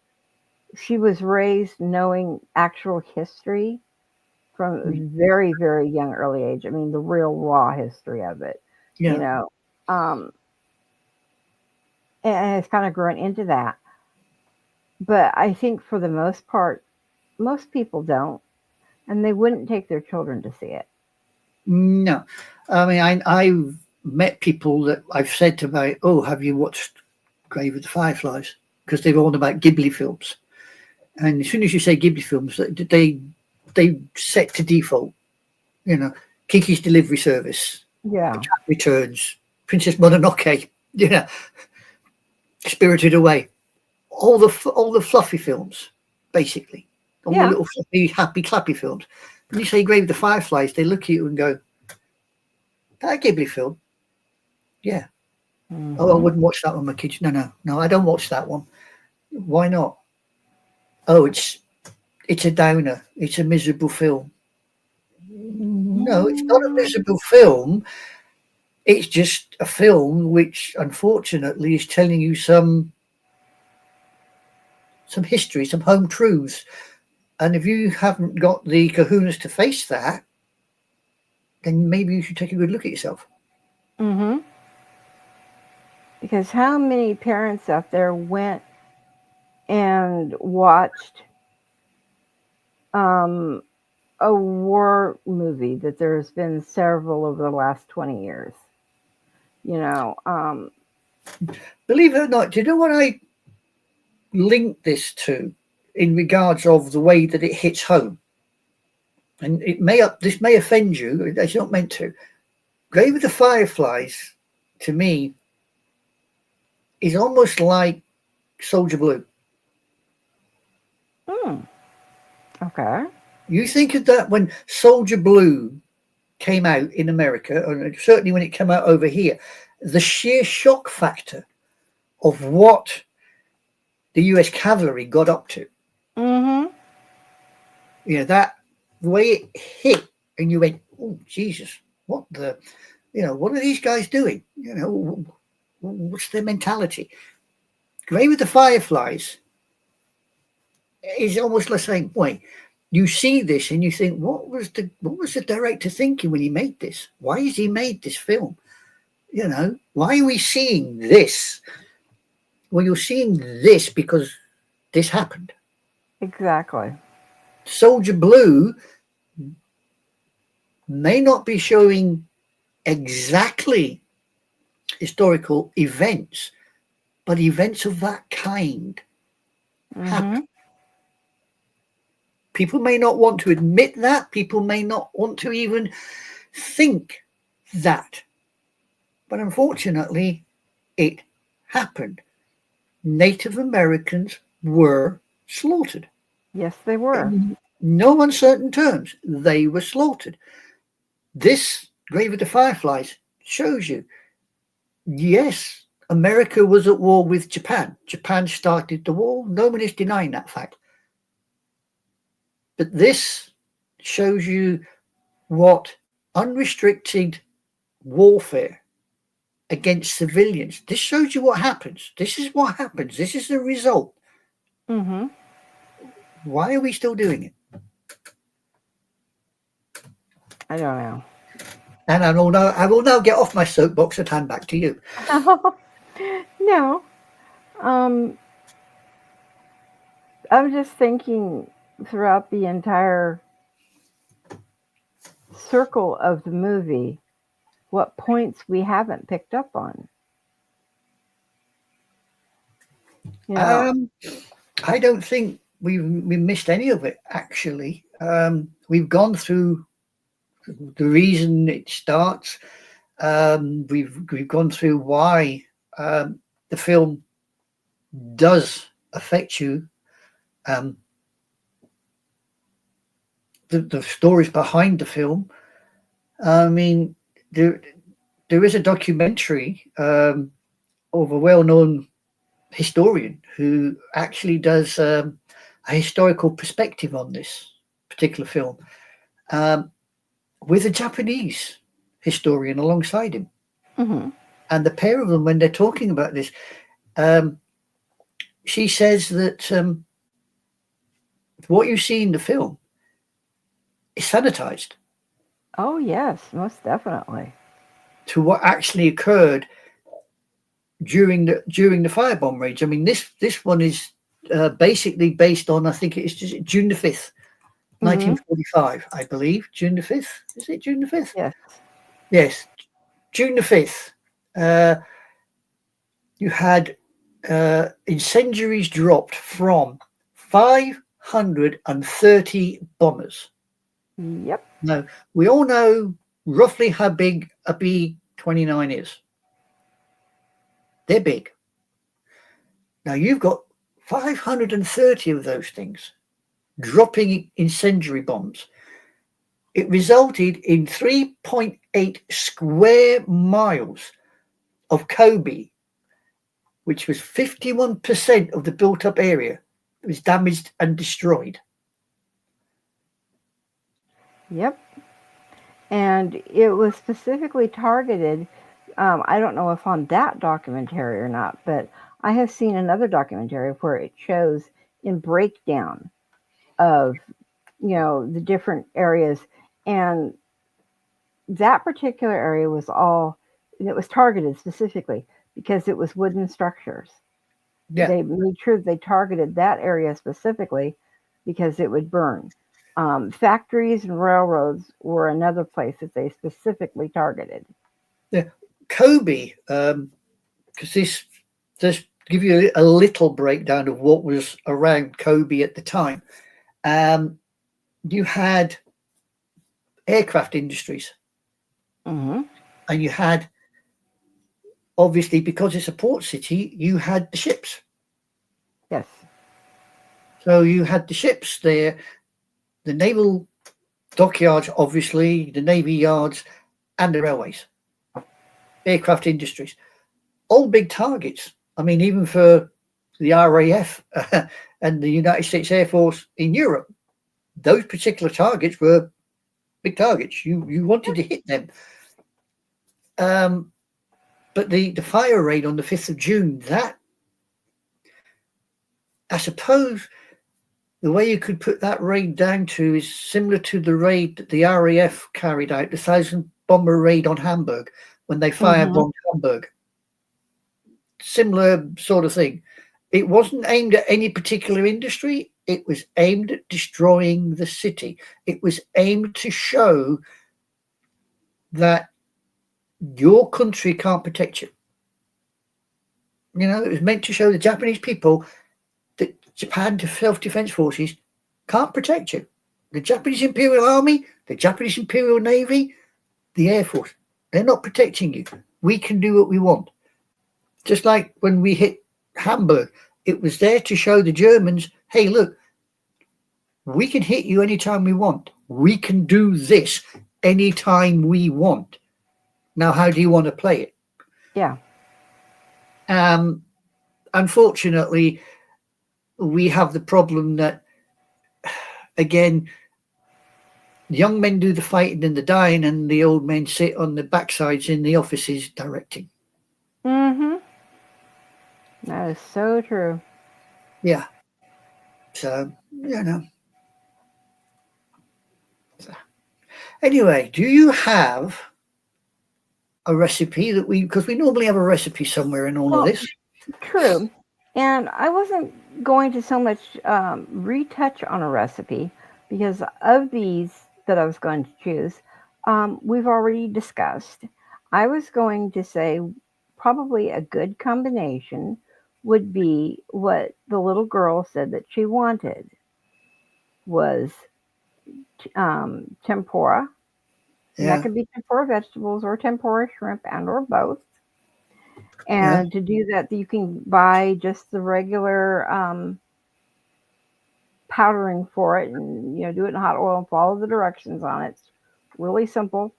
she was raised knowing actual history from a very, very young early age. I mean, the real raw history of it, you Yeah. know, um, and has kind of grown into that. But I think for the most part, most people don't, and they wouldn't take their children to see it. No. I mean, I've met people that I've said about, oh, have you watched Grave of the Fireflies? Because they've all about Ghibli films. And as soon as you say Ghibli films, they set to default, you know, Kiki's Delivery Service, Yeah, Jack Returns, Princess Mononoke, you know, Spirited Away, all the fluffy films, basically, all the yeah. little fluffy, happy, clappy films. When you say Grave of the Fireflies, they look at you and go, "That Ghibli film, yeah. Oh, I Hmm. wouldn't watch that with my kids. No, no, no, I don't watch that one. Why not? Oh, it's a downer. It's a miserable film. No, it's not a miserable film. It's just a film which, unfortunately, is telling you some history, some home truths. And if you haven't got the kahunas to face that, then maybe you should take a good look at yourself. Hmm. Because how many parents out there went and watched um, a war movie that there's been several over the last 20 years? You know, Believe it or not, do you know what I link this to in regards of the way that it hits home? And this may offend you. It's not meant to. Grave of the Fireflies, to me, is almost like Soldier Blue. mm, okay. You think of that when Soldier Blue came out in America, and certainly when it came out over here, the sheer shock factor of what the US cavalry got up to. Hmm. You know, that the way it hit, and you went, oh, Jesus, what the, what are these guys doing? What's their mentality? Grave with the Fireflies is almost like saying, wait, you see this and you think, what was the director thinking when he made this? Why has he made this film? Why are we seeing this? Well, you're seeing this because this happened. Exactly. Soldier Blue may not be showing exactly historical events, but events of that kind happen. People may not want to admit that. People may not want to even think that. But unfortunately, it happened. Native Americans were slaughtered. Yes, they were. In no uncertain terms, they were slaughtered. This Grave of the Fireflies shows you, yes, America was at war with Japan. Japan started the war. No one is denying that fact. But this shows you what unrestricted warfare against civilians. This shows you what happens. This is what happens. This is the result. Why are we still doing it? I don't know. And I will now get off my soapbox and hand back to you. No. I'm just thinking throughout the entire circle of the movie, what points we haven't picked up on. You know? I don't think we missed any of it, actually. We've gone through the reason it starts. We've gone through why the film does affect you. The stories behind the film. I mean, there is a documentary of a well-known historian who actually does a historical perspective on this particular film, with a Japanese historian alongside him. And the pair of them, when they're talking about this, she says that what you see in the film is sanitized. Oh, yes, most definitely. To what actually occurred during the firebomb raids. I mean, this one is basically based on, I think it's just June the 5th, 1945, I believe. June the 5th. Is it June the 5th? Yes. Yes, June the 5th. You had incendiaries dropped from 530 bombers. Yep. Now, we all know roughly how big a B-29 is. They're big. Now, you've got 530 of those things dropping incendiary bombs. It resulted in 3.8 square miles of Kobe, which was 51% of the built-up area, that was damaged and destroyed. Yep. And it was specifically targeted. I don't know if on that documentary or not, but I have seen another documentary where it shows in breakdown of, the different areas. And that particular area was it was targeted specifically because it was wooden structures. Yeah. They made sure they targeted that area specifically because it would burn. Factories and railroads were another place that they specifically targeted. Yeah, Kobe, because this just give you a little breakdown of what was around Kobe at the time. You had aircraft industries, and you had, obviously, because it's a port city, you had the ships. Yes. So you had the ships there, the naval dockyards, obviously, the navy yards, and the railways, aircraft industries, all big targets. I mean, even for the RAF and the United States Air Force in Europe, those particular targets were big targets. You wanted to hit them. But the fire raid on the 5th of June, that, I suppose, the way you could put that raid down to is similar to the raid that the RAF carried out, the 1,000 bomber raid on Hamburg, when they firebombed Hamburg. Similar sort of thing. It wasn't aimed at any particular industry. It was aimed at destroying the city. It was aimed to show that your country can't protect you. You know, it was meant to show the Japanese people that Japan self-defense forces can't protect you. The Japanese Imperial Army, the Japanese Imperial Navy, the Air Force, they're not protecting you. We can do what we want. Just like when we hit Hamburg, it was there to show the Germans, hey, look, we can hit you anytime we want. We can do this anytime we want. Now, how do you want to play it? Yeah. Unfortunately, we have the problem that, again, young men do the fighting and the dying, and the old men sit on the backsides in the offices directing. Mm-hmm. That is so true. Yeah. So, you know. So, anyway, do you have a recipe that because we normally have a recipe somewhere in all of this? True. And I wasn't going to so much retouch on a recipe because of these that I was going to choose, we've already discussed. I was going to say probably a good combination would be what the little girl said that she wanted was tempura. And that Yeah. could be tempura vegetables or tempura shrimp and or both. Yeah. And to do that, you can buy just the regular powdering for it, and do it in hot oil and follow the directions on it. It's really simple.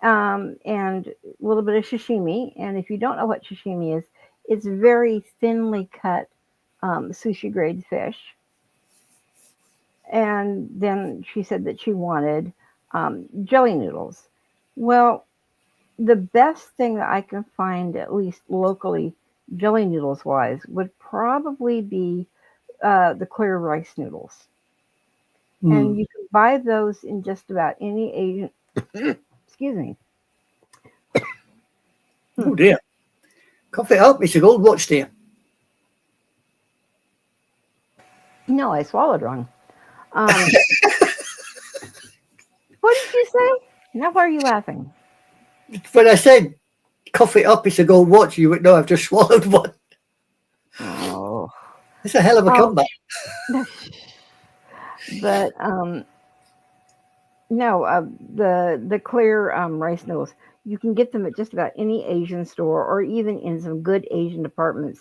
And a little bit of sashimi. And if you don't know what sashimi is, it's very thinly cut sushi grade fish. And then she said that she wanted jelly noodles. Well, the best thing that I can find, at least locally, jelly noodles wise, would probably be the clear rice noodles. And you can buy those in just about any Asian. Excuse me. Oh dear. Cough it up. It's a gold watch, dear. No, I swallowed wrong. What did you say? Now why are you laughing? When I said cough it up, it's a gold watch, you would know I've just swallowed one. Oh. It's a hell of a comeback. But no, the clear rice noodles, you can get them at just about any Asian store or even in some good Asian departments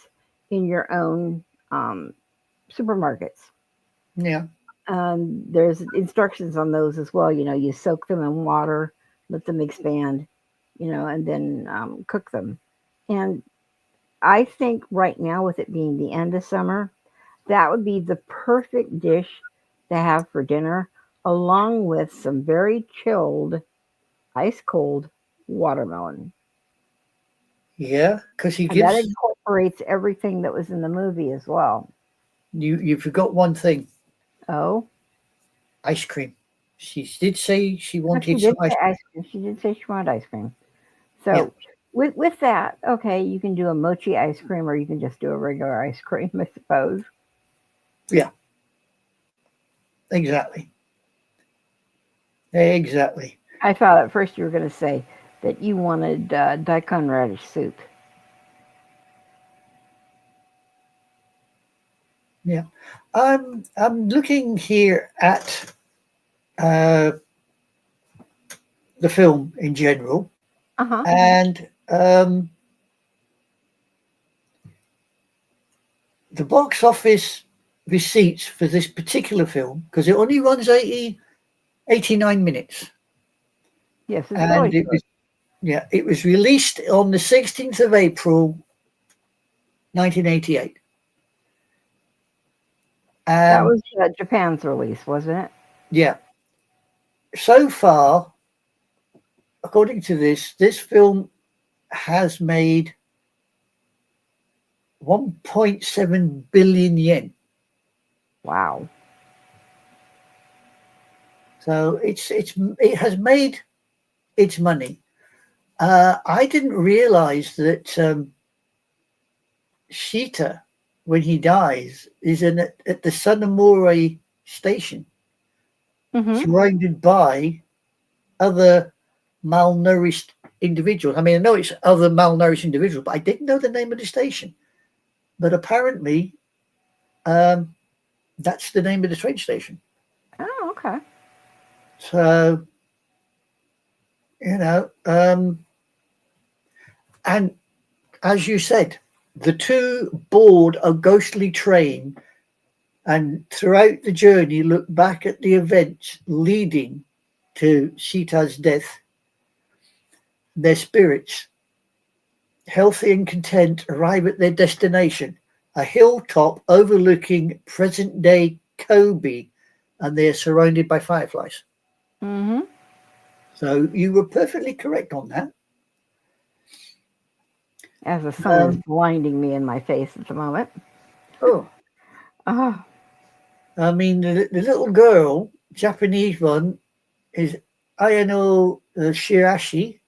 in your own supermarkets. Yeah. There's instructions on those as well. You soak them in water, let them expand, and then cook them. And I think right now, with it being the end of summer, that would be the perfect dish to have for dinner, along with some very chilled, ice cold watermelon. Yeah, because he And that gives incorporates everything that was in the movie as well. you forgot one thing. Oh, Ice cream. She did say she no, she wanted did some ice say cream. ice cream. She did say she wanted ice cream. Yeah. So with that, okay, you can do a mochi ice cream, or you can just do a regular ice cream, I suppose. Yeah. Exactly. Exactly. I thought at first you were going to say that you wanted daikon radish soup. Yeah. I'm looking here at the film in general, Uh-huh. and the box office receipts for this particular film, because it only runs 89 minutes, Yes, it's and really it short. was it was released on the 16th of April 1988. That was Japan's release, wasn't it? Yeah. So far, according to this film has made 1.7 billion yen. Wow. So it has made its money. I didn't realize that Seita, when he dies, is at the Sunamura station, Mm-hmm. surrounded by other malnourished individuals. I mean, I know it's other malnourished individuals, but I didn't know the name of the station. but apparently that's the name of the train station. Oh, okay. So, you know, and as you said, the two board a ghostly train and throughout the journey look back at the events leading to Seita's death. Their spirits, healthy and content, arrive at their destination, a hilltop overlooking present-day Kobe, and they are surrounded by fireflies. Mm-hmm. So you were perfectly correct on that. As the sun is Um, blinding me in my face at the moment. oh, Oh, I mean, the little girl, Japanese one, is Ayano Shiraishi.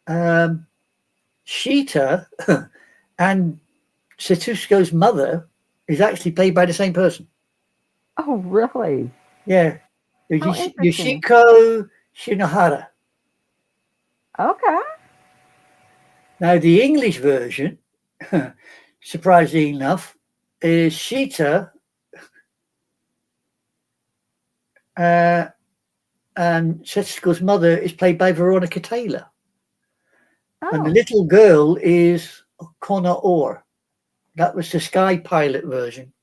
Um, Sheeta and Setsuko's mother is actually played by the same person. oh, really? Yeah, How interesting. Yoshiko Shinohara. Okay. Now, the English version, surprisingly enough, is Sheeta uh, and Setsuko's mother is played by Veronica Taylor. And the Oh, little girl is Connor Orr. That was the Sky Pilot version.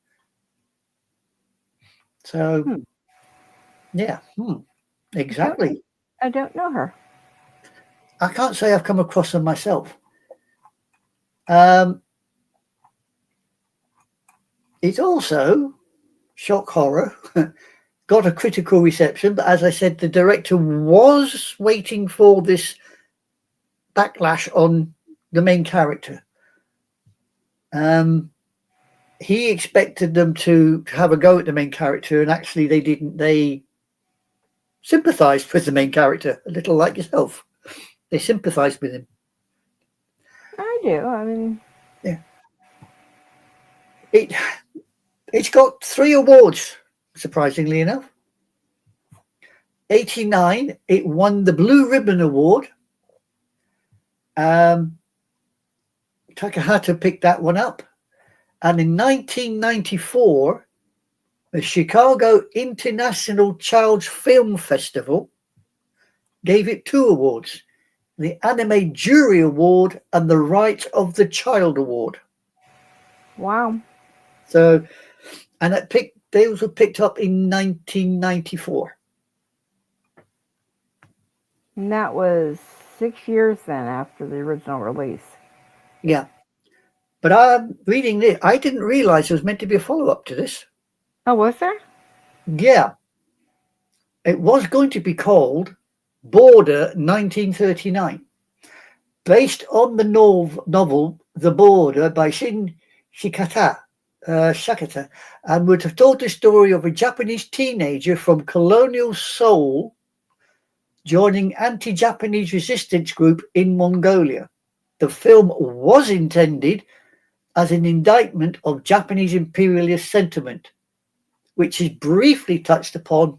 So, hmm. yeah, I don't. exactly. I don't know her. I can't say I've come across them myself. Um, it's also shock horror, got a critical reception, but as I said, the director was waiting for this backlash on the main character. He expected them to have a go at the main character, and actually they didn't. They sympathized with the main character, a little like yourself. They sympathized with him. I do. I mean, Yeah. It it's got 3 awards, surprisingly enough. 89, it won the Blue Ribbon Award. Takahata picked that one up. And in 1994, the Chicago International Child's Film Festival gave it 2 awards, the Anime Jury Award and the Right of the Child Award. wow. So, and those were picked up in 1994. And that was 6 years then after the original release. Yeah. But I'm reading this. I didn't realize there was meant to be a follow up to this. Oh, was there? Yeah. It was going to be called Border 1939, based on the novel The Border by Shin Shakata, and would have told the story of a Japanese teenager from colonial Seoul joining anti-Japanese resistance group in Mongolia. The film was intended as an indictment of Japanese imperialist sentiment, which is briefly touched upon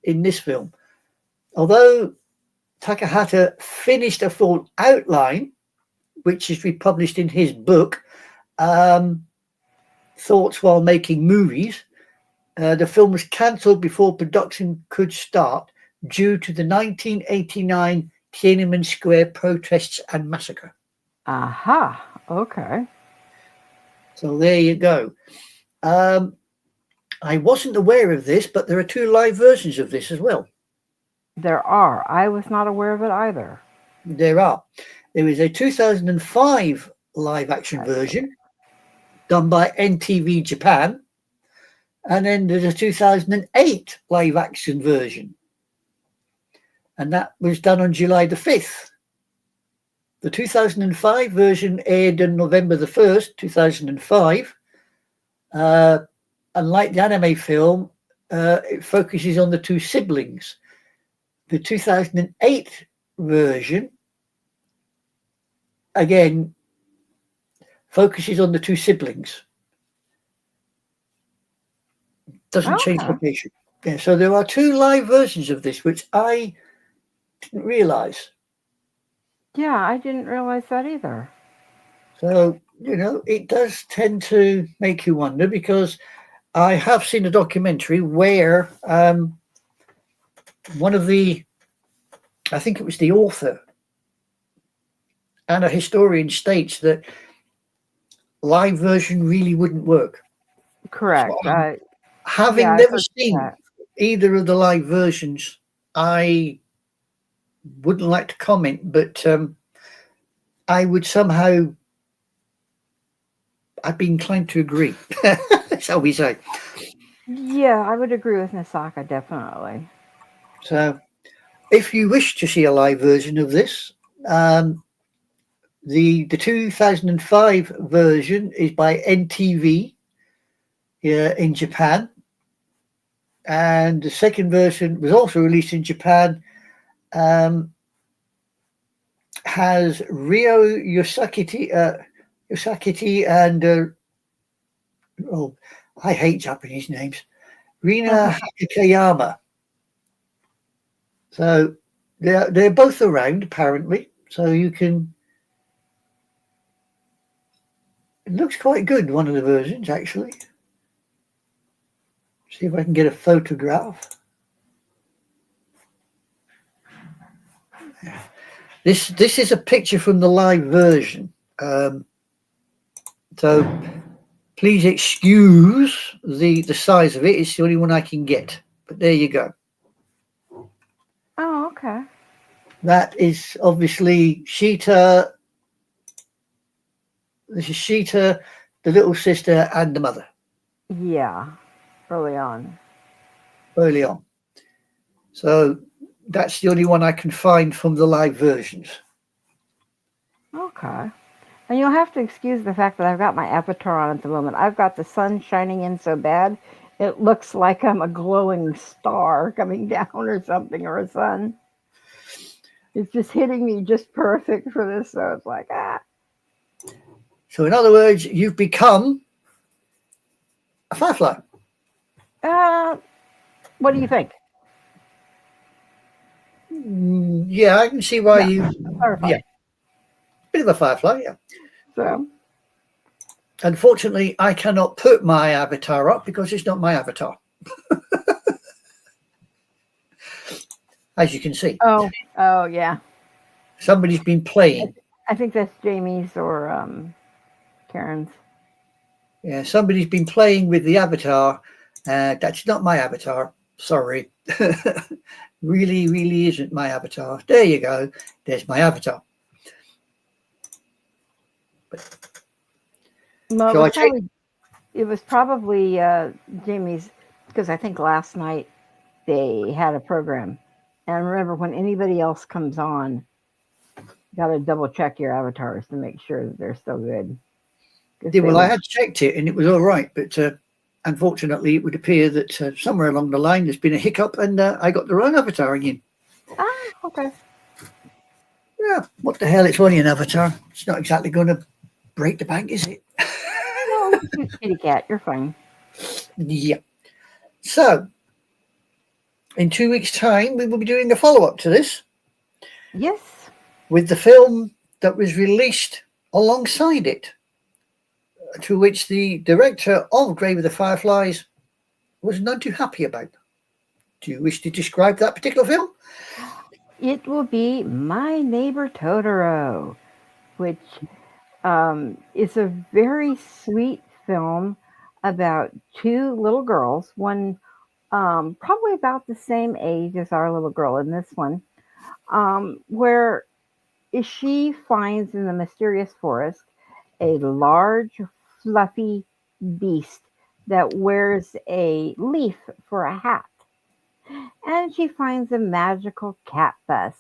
in this film. Although Takahata finished a full outline, which is republished in his book, Thoughts While Making Movies, the film was cancelled before production could start due to the 1989 Tiananmen Square protests and massacre. Aha. Okay. So there you go. I wasn't aware of this, but there are 2 live versions of this as well. There are. I was not aware of it either. There are. There is a 2005 live action version done by NTV Japan, and then there's a 2008 live action version, and that was done on July the 5th. The 2005 version aired on November the 1st, 2005. Unlike the anime film, it focuses on the 2 siblings. The 2008 version, again, focuses on the 2 siblings. Doesn't change Okay. location. Yeah, so there are 2 live versions of this, which I didn't realize. Yeah, I didn't realize that either. So you know, it does tend to make you wonder, because I have seen a documentary where one of the, I think it was the author and a historian, states that live version really wouldn't work. So, Correct. Yeah, having I've never heard seen that. either of the live versions, I wouldn't like to comment, but I would somehow, I'd be inclined to agree, shall we say. Yeah, I would agree with Nisaka, definitely. So, if you wish to see a live version of this, um, the 2005 version is by NTV in Japan, and the second version was also released in Japan. Has Ryo Yosakiti and oh, I hate Japanese names. Rina Hakayama. So they're both around apparently. So you can. It looks quite good. One of the versions actually. See if I can get a photograph. This is a picture from the live version. So please excuse the size of it. It's the only one I can get. But there you go. Oh, okay. That is obviously Sheeta. This is Sheeta, the little sister, and the mother Yeah, early on. early on. So that's the only one I can find from the live versions. Okay. And you'll have to excuse the fact that I've got my avatar on at the moment. I've got the sun shining in so bad, it looks like I'm a glowing star coming down or something, or a sun. It's just hitting me just perfect for this, so it's like, ah. So in other words, you've become a firefly. Uh, what do you think? Yeah, I can see why Yeah, you. a firefly. Yeah, bit of a firefly. Yeah. So, Unfortunately, I cannot put my avatar up because it's not my avatar, as you can see. oh yeah. Somebody's been playing. I think that's Jamie's or Karen's. Yeah, somebody's been playing with the avatar. That's not my avatar. Sorry. Really, really isn't my avatar. There you go. There's my avatar. No, So I take. it was probably Jamie's, because I think last night they had a program. And remember, when anybody else comes on, got to double check your avatars to make sure that they're still good. Yeah, well, I had checked it and it was all right, but unfortunately, it would appear that somewhere along the line there's been a hiccup, and I got the wrong avatar again. Ah, okay. Yeah, what the hell? It's only an avatar. It's not exactly going to break the bank, is it? No, just kitty cat. You're fine. Yeah. So, in 2 weeks' time, we will be doing a follow-up to this Yes. with the film that was released alongside it, to which the director of Grave of the Fireflies was none too happy about. Do you wish to describe that particular film? It will be My Neighbor Totoro, which is a very sweet film about two little girls, one probably about the same age as our little girl in this one, where she finds in the mysterious forest a large, fluffy beast that wears a leaf for a hat. And she finds a magical cat bus.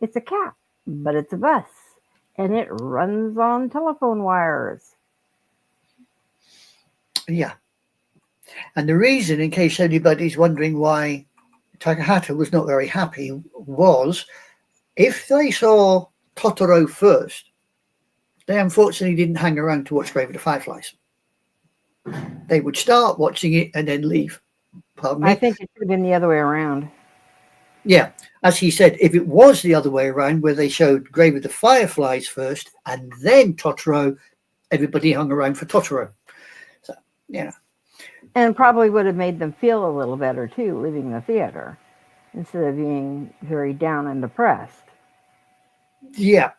It's a cat, but it's a bus. And it runs on telephone wires. Yeah. And the reason, in case anybody's wondering why Takahata was not very happy, was if they saw Totoro first, they unfortunately didn't hang around to watch Grave of the Fireflies. They would start watching it and then leave. Pardon me? I think it should have been the other way around. Yeah, as he said, if it was the other way around, where they showed Grave of the Fireflies first and then Totoro, everybody hung around for Totoro. So, you know. And probably would have made them feel a little better too, leaving the theater instead of being very down and depressed. Yeah.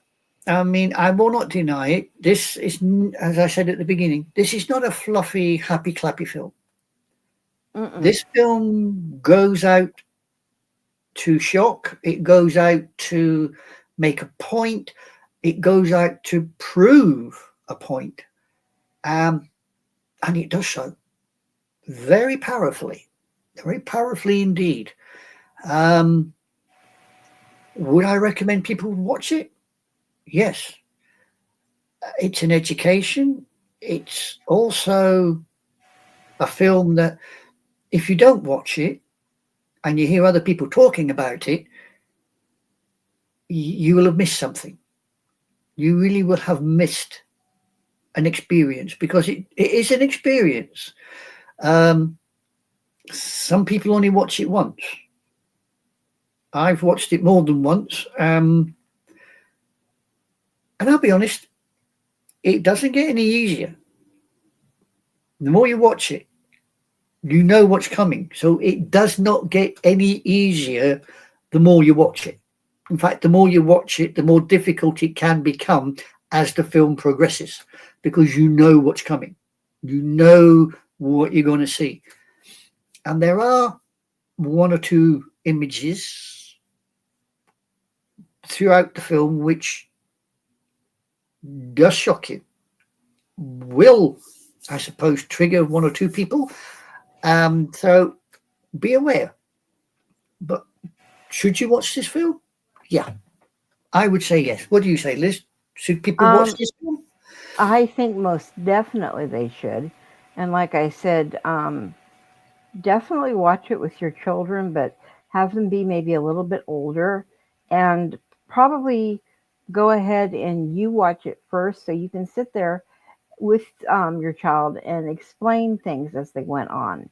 I mean, I will not deny it. This is, as I said at the beginning, this is not a fluffy, happy, clappy film. Mm-mm. This film goes out to shock. It goes out to make a point. It goes out to prove a point. And it does so very powerfully indeed. Would I recommend people watch it? Yes. It's an education. It's also a film that if you don't watch it and you hear other people talking about it, you will have missed something. You really will have missed an experience, because it is an experience. Some people only watch it once. I've watched it more than once. And I'll be honest, it doesn't get any easier. The more you watch it, you know what's coming. So it does not get any easier the more you watch it. In fact, the more you watch it, the more difficult it can become as the film progresses, because you know what's coming. You know what you're going to see. And there are one or two images throughout the film which does shock you, will, I suppose, trigger one or two people. So be aware. But should you watch this film? Yeah, I would say yes. What do you say, Liz? Should people watch this film? I think most definitely they should. And like I said, definitely watch it with your children, but have them be maybe a little bit older, and probably go ahead and you watch it first so you can sit there with your child and explain things as they went on.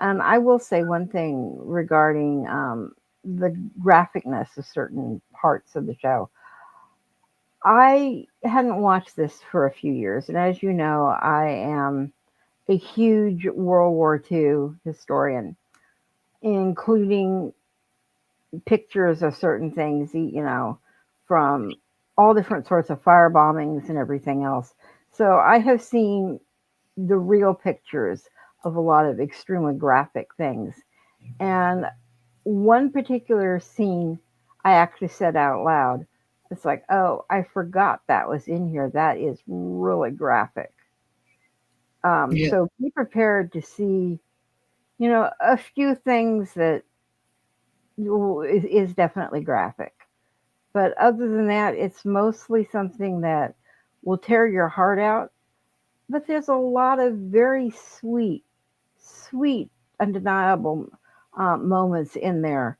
And I will say one thing regarding the graphicness of certain parts of the show. I hadn't watched this for a few years, and as you know, I am a huge World War II historian, including pictures of certain things, from all different sorts of fire bombings and everything else. So I have seen the real pictures of a lot of extremely graphic things. And one particular scene I actually said out loud, it's like, oh, I forgot that was in here. That is really graphic. Yeah, So be prepared to see, a few things that is definitely graphic. But other than that, it's mostly something that will tear your heart out. But there's a lot of very sweet, sweet, undeniable moments in there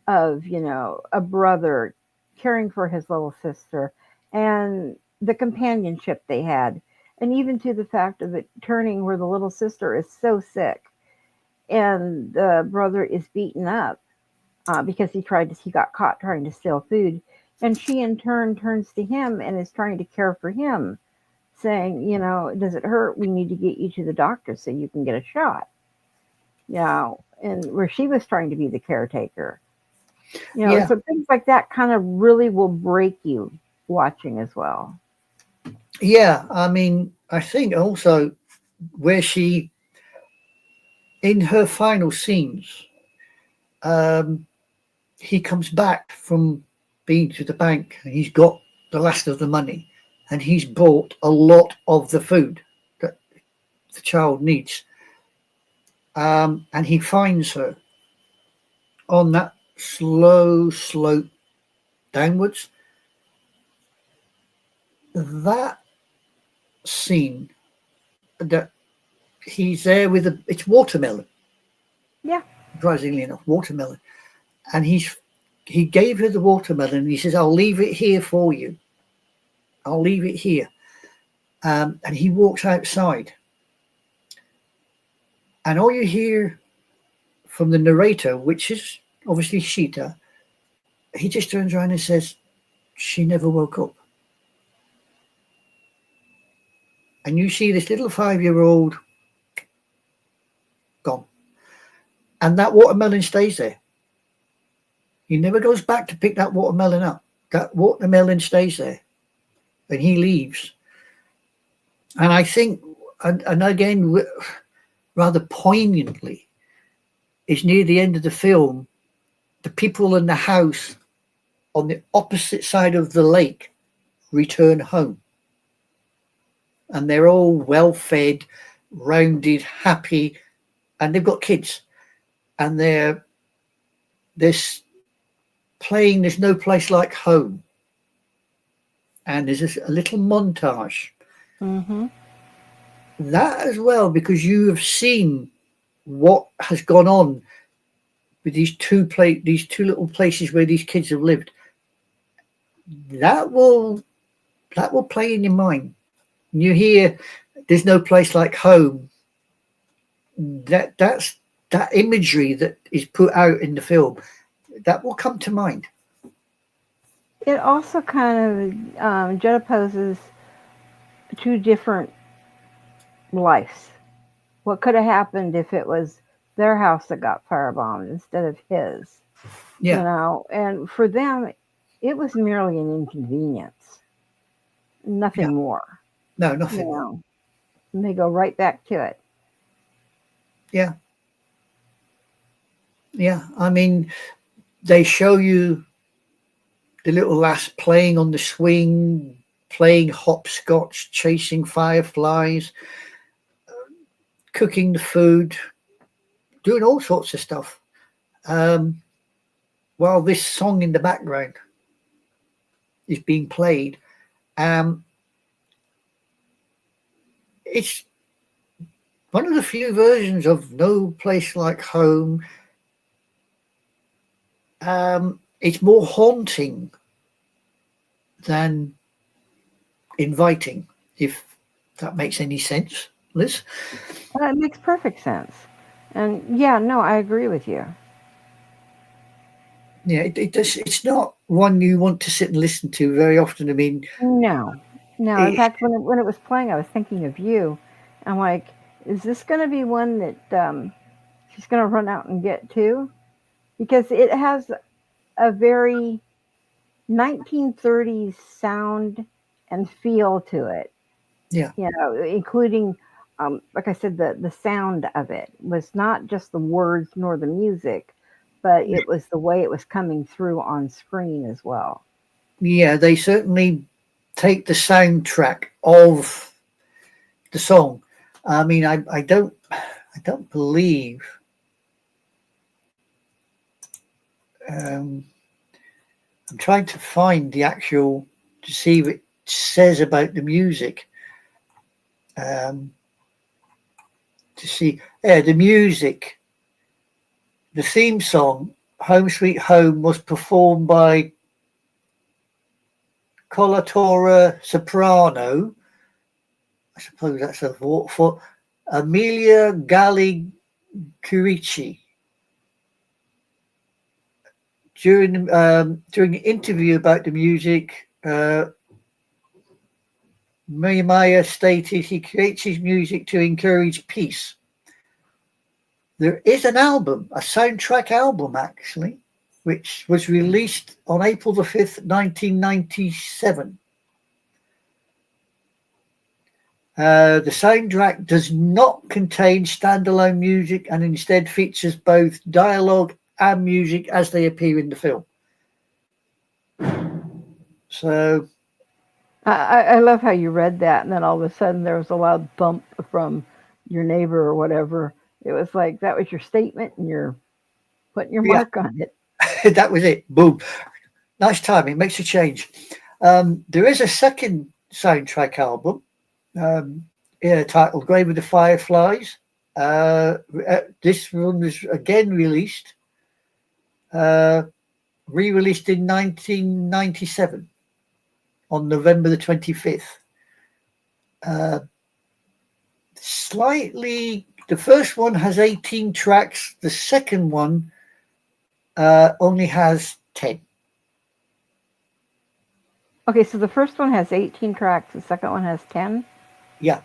of, a brother caring for his little sister and the companionship they had. And even to the fact of it turning where the little sister is so sick and the brother is beaten up because he got caught trying to steal food, and she in turn turns to him and is trying to care for him, saying, does it hurt? We need to get you to the doctor so you can get a shot. And where she was trying to be the caretaker. yeah, So things like that kind of really will break you watching as well. yeah. I mean, I think also where she, in her final scenes, he comes back from being to the bank and he's got the last of the money and he's bought a lot of the food that the child needs. And he finds her on that slow slope downwards. That scene, that he's there with it's watermelon, Yeah. surprisingly enough, watermelon. And he gave her the watermelon and he says, I'll leave it here for you. I'll leave it here. And he walks outside. And all you hear from the narrator, which is obviously Seita, he just turns around and says, she never woke up. and you see this little 5-year-old gone, and that watermelon stays there. He never goes back to pick that watermelon up. That watermelon stays there, and he leaves. And I think, and again, rather poignantly, is near the end of the film, the people in the house on the opposite side of the lake return home. And they're all well-fed, rounded, happy, and they've got kids. And they're playing There's No Place Like Home. And there's a little montage. Mm-hmm. That as well, because you have seen what has gone on with these two little places where these kids have lived. That will play in your mind. You hear There's No Place Like Home. That's that imagery that is put out in the film, that will come to mind. It also kind of juxtaposes two different lives. What could have happened if it was their house that got firebombed instead of his? Yeah. You know, and for them, it was merely an inconvenience, nothing more. No, nothing You more. know, and they go right back to it. Yeah. Yeah. I mean, they show you the little lass playing on the swing, playing hopscotch, chasing fireflies, cooking the food, doing all sorts of stuff. While this song in the background is being played, it's one of the few versions of No Place Like Home. It's more haunting than inviting, if that makes any sense, Liz. It makes perfect sense. And yeah, no, I agree with you. Yeah, it does. It's not one you want to sit and listen to very often. I mean, No, no. In it, fact, when it was playing, I was thinking of you. I'm like, is this going to be one that she's going to run out and get too? Because it has a very 1930s sound and feel to it. yeah, You know, including, like I said, the sound of it was not just the words nor the music, but it was the way it was coming through on screen as well. yeah, they certainly take the soundtrack of the song. I mean, I don't believe. I'm trying to find the actual to see what it says about the music. To see, yeah, the music, the theme song, "Home Sweet Home," was performed by coloratura soprano. I suppose that's a word for Amelia Galli Curici. During an interview about the music, Miyamaya stated he creates his music to encourage peace. There is an album, a soundtrack album actually, which was released on April the 5th, 1997. The soundtrack does not contain standalone music and instead features both dialogue and music as they appear in the film. So I love how you read that, and then all of a sudden there was a loud thump from your neighbor or whatever. It was like that was your statement, and you're putting your yeah, mark on it. that was it. Boom. Nice timing, makes a change. There is a second soundtrack album titled Grave of the Fireflies. This one was again released, re-released in 1997 on November the 25th. The first one has 18 tracks. The second one only has 10. Okay, so the first one has 18 tracks. The second one has 10. Yeah.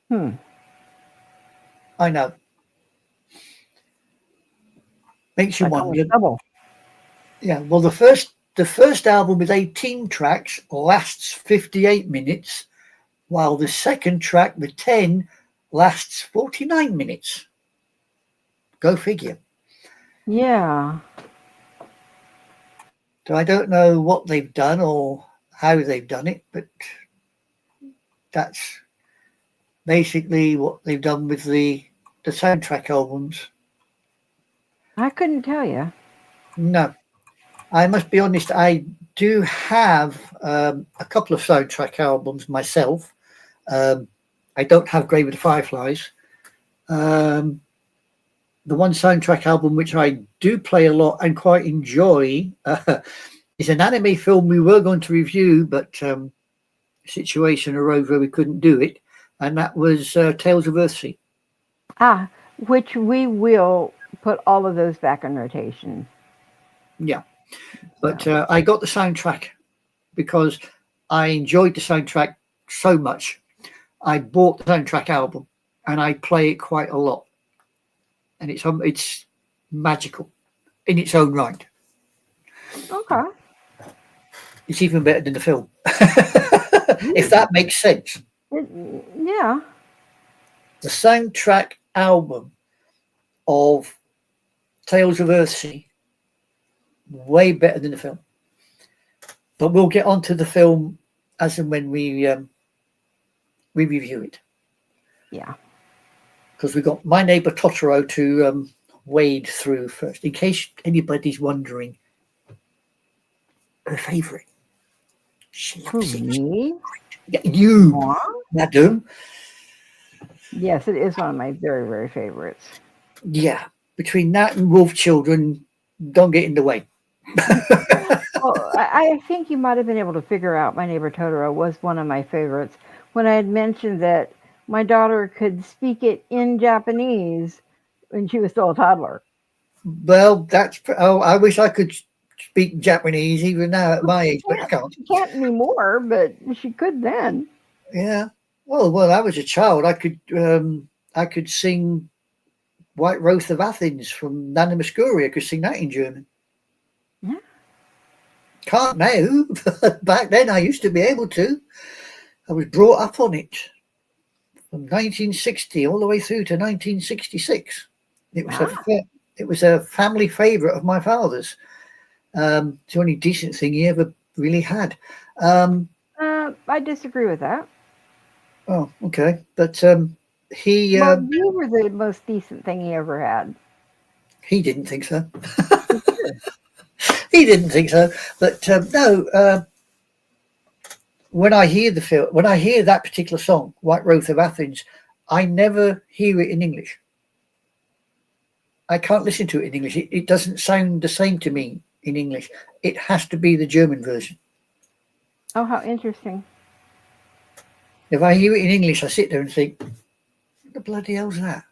Hmm. I know. Makes It's you like almost wonder. double. Yeah. Well, the first album with 18 tracks lasts 58 minutes, while the second track with 10 lasts 49 minutes. Go figure. Yeah. So I don't know what they've done or how they've done it, but that's basically what they've done with the soundtrack albums. I couldn't tell you. No, I must be honest. I do have a couple of soundtrack albums myself. Um, I don't have Grave of the Fireflies. Um, the one soundtrack album which I do play a lot and quite enjoy is an anime film we were going to review, but situation arose where we couldn't do it, and that was Tales of Earthsea. Ah, which we will put all of those back in rotation. Yeah, but So, I got the soundtrack because I enjoyed the soundtrack so much. I bought the soundtrack album and I play it quite a lot, and it's magical in its own right. okay. It's even better than the film, if that makes sense. It, yeah. The soundtrack album of Tales of Earthsea way better than the film. But we'll get onto the film as and when we review it, Yeah. because we've got My Neighbor Totoro to wade through first, in case anybody's wondering. Her favourite. She Who, loves it. me? Yeah, you, Moi? madam. Yes, it is one of my very, very favorites. Yeah, between that and Wolf Children, don't get in the way. Well, I think you might have been able to figure out My Neighbor Totoro was one of my favorites when I had mentioned that my daughter could speak it in Japanese when she was still a toddler. Well, oh, I wish I could speak Japanese even now at my age, but I can't. She can't anymore, but she could then. Yeah. Well, when I was a child, I could sing White Rose of Athens from Nana Muscuri. I could sing that in German. Yeah. Can't now. Back then, I used to be able to. I was brought up on it from 1960 all the way through to 1966. It was Ah, it was a family favourite of my father's. It's the only decent thing he ever really had. I disagree with that. Oh, okay, but Well, you were the most decent thing he ever had. he didn't think so. He didn't think so. But no, when I hear the film, when I hear that particular song, White Rose of Athens, I never hear it in English. I can't listen to it in English. It doesn't sound the same to me in English. It has to be the German version. Oh, how interesting. If I hear it in English, I sit there and think, what the bloody hell's that?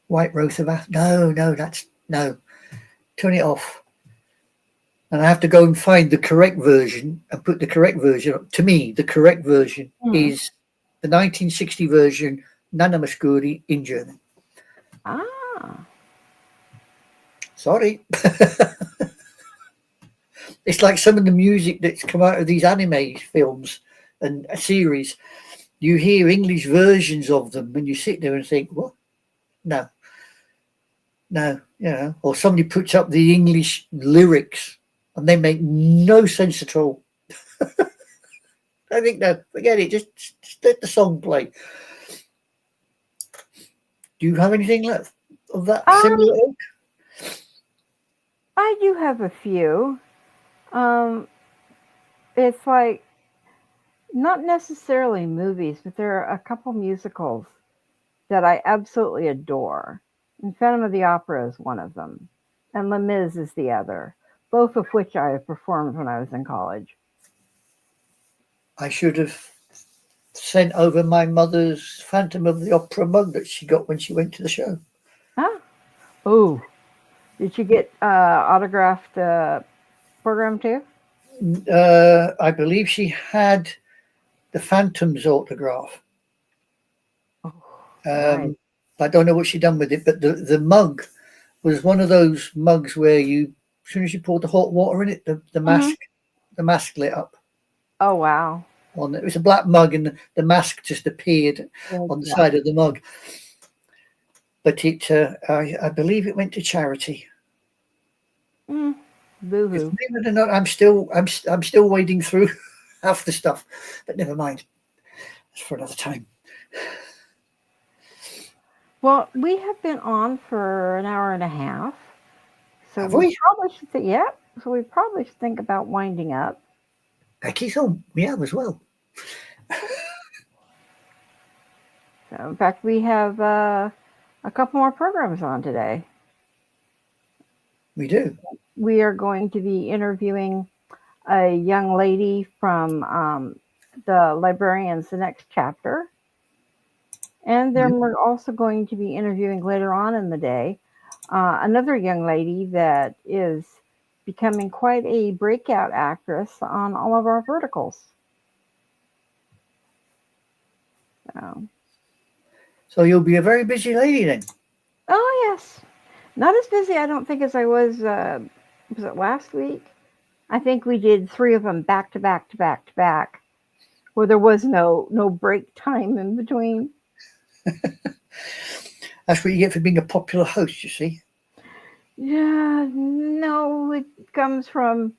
White Rose of Athens. No, no. Turn it off. And I have to go and find the correct version and put the correct version up. To me, the correct version is the 1960 version, Nana Muscuri in German. Ah. Sorry. It's like some of the music that's come out of these anime films and a series. You hear English versions of them and you sit there and think, what? No, or somebody puts up the English lyrics and they make no sense at all. I think, no, forget it. Just let the song play. Do you have anything left of that similar ilk? I do have a few. It's like not necessarily movies, but there are a couple musicals that I absolutely adore. And Phantom of the Opera is one of them, and Les Mis is the other, both of which I have performed when I was in college. I should have sent over my mother's Phantom of the Opera mug that she got when she went to the show. Huh? Oh, did you get autographed program too? I believe she had the Phantom's autograph. Oh, Right. I don't know what she done with it, but the mug was one of those mugs where you, as soon as you poured the hot water in it, Hmm. the mask lit up Oh, wow. on it. It was a black mug, and the mask just appeared on the Yeah. side of the mug. But I believe it went to charity. Mm, boo If hoo. believe it or not, I'm still wading through half the stuff, but never mind. That's for another time. Well, we have been on for an hour and a half. So Have we we? probably should think, yep. So we probably should think about winding up. Becky's home. We have as well. So in fact, we have a couple more programs on today. We do. We are going to be interviewing a young lady from the librarians, the next chapter. And Yeah. then we're also going to be interviewing later on in the day another young lady that is becoming quite a breakout actress on all of our verticals. So, So you'll be a very busy lady then. oh yes, not as busy I don't think as I was. Was it last week? I think we did three of them back to back to back to back, where there was no break time in between. That's what you get for being a popular host, you see. Yeah, no, it comes from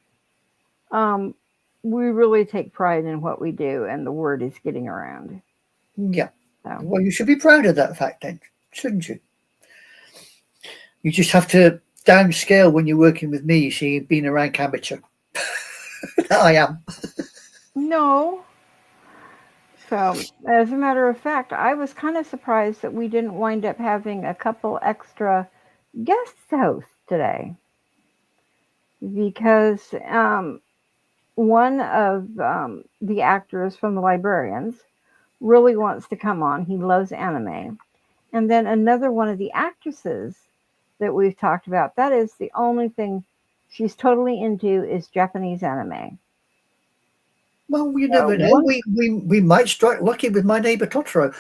um, we really take pride in what we do, and the word is getting around. Yeah. So, Well, you should be proud of that fact then, shouldn't you? You just have to downscale when you're working with me, you see, being a rank amateur. I am. no. So, as a matter of fact, I was kind of surprised that we didn't wind up having a couple extra guest hosts today because one of the actors from the librarians really wants to come on. He loves anime. And then another one of the actresses that we've talked about, that is the only thing she's totally into is Japanese anime. Well, you So never know. one, We might strike lucky with My Neighbor Totoro.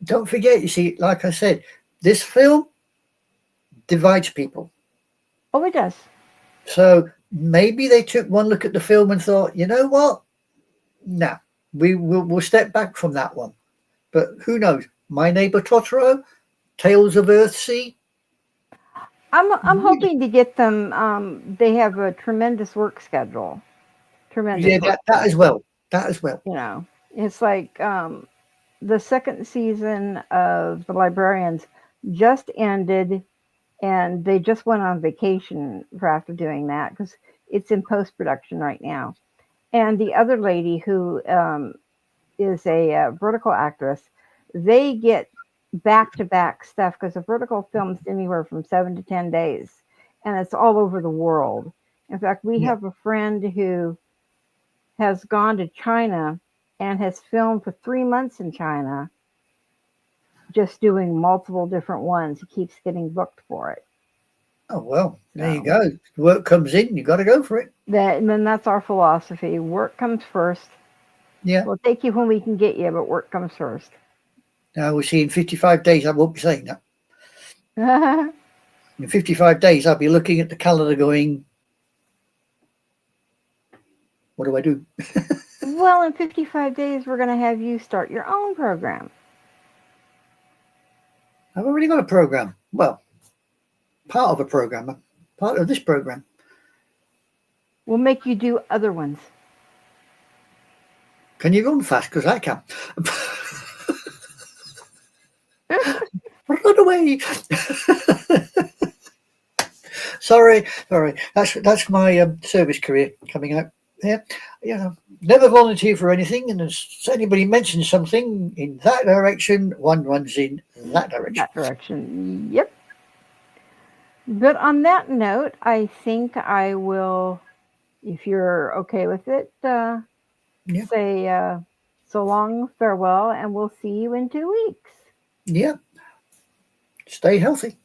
Don't forget, you see, like I said, this film divides people. oh, it does. So maybe they took one look at the film and thought, you know what? No, we'll step back from that one. But who knows? My Neighbor Totoro, Tales of Earthsea. I'm hoping to get them. They have a tremendous work schedule. Yeah, Tremendous work that as schedule. well. That as well. You know, it's like the second season of The Librarians just ended, and they just went on vacation for after doing that because it's in post production right now. And the other lady who is a vertical actress, they get back to back stuff because a vertical films anywhere from 7 to 10 days, and it's all over the world. In fact, we Yeah. have a friend who has gone to China and has filmed for 3 months in China, just doing multiple different ones. He keeps getting booked for it. Oh well, there you So go. Work comes in, you got to go for it. that, and then that's our philosophy. Work comes first. Yeah. We'll take you when we can get you, but work comes first. Now we'll see in 55 days. I won't be saying that. Well, In 55 days, I'll be looking at the calendar, going, "What do I do? in 55 days, we're going to have you start your own program. I've already got a program. Well, part of a program, part of this program. We'll make you do other ones. Can you run fast? Because I can. Run away!" sorry. That's my service career coming out. Yeah, never volunteer for anything, and as anybody mentions something in that direction, one runs in that direction. That direction. Yep. But on that note, I think I will, if you're okay with it, Yeah, say so long, farewell, and we'll see you in 2 weeks. yeah. Stay healthy.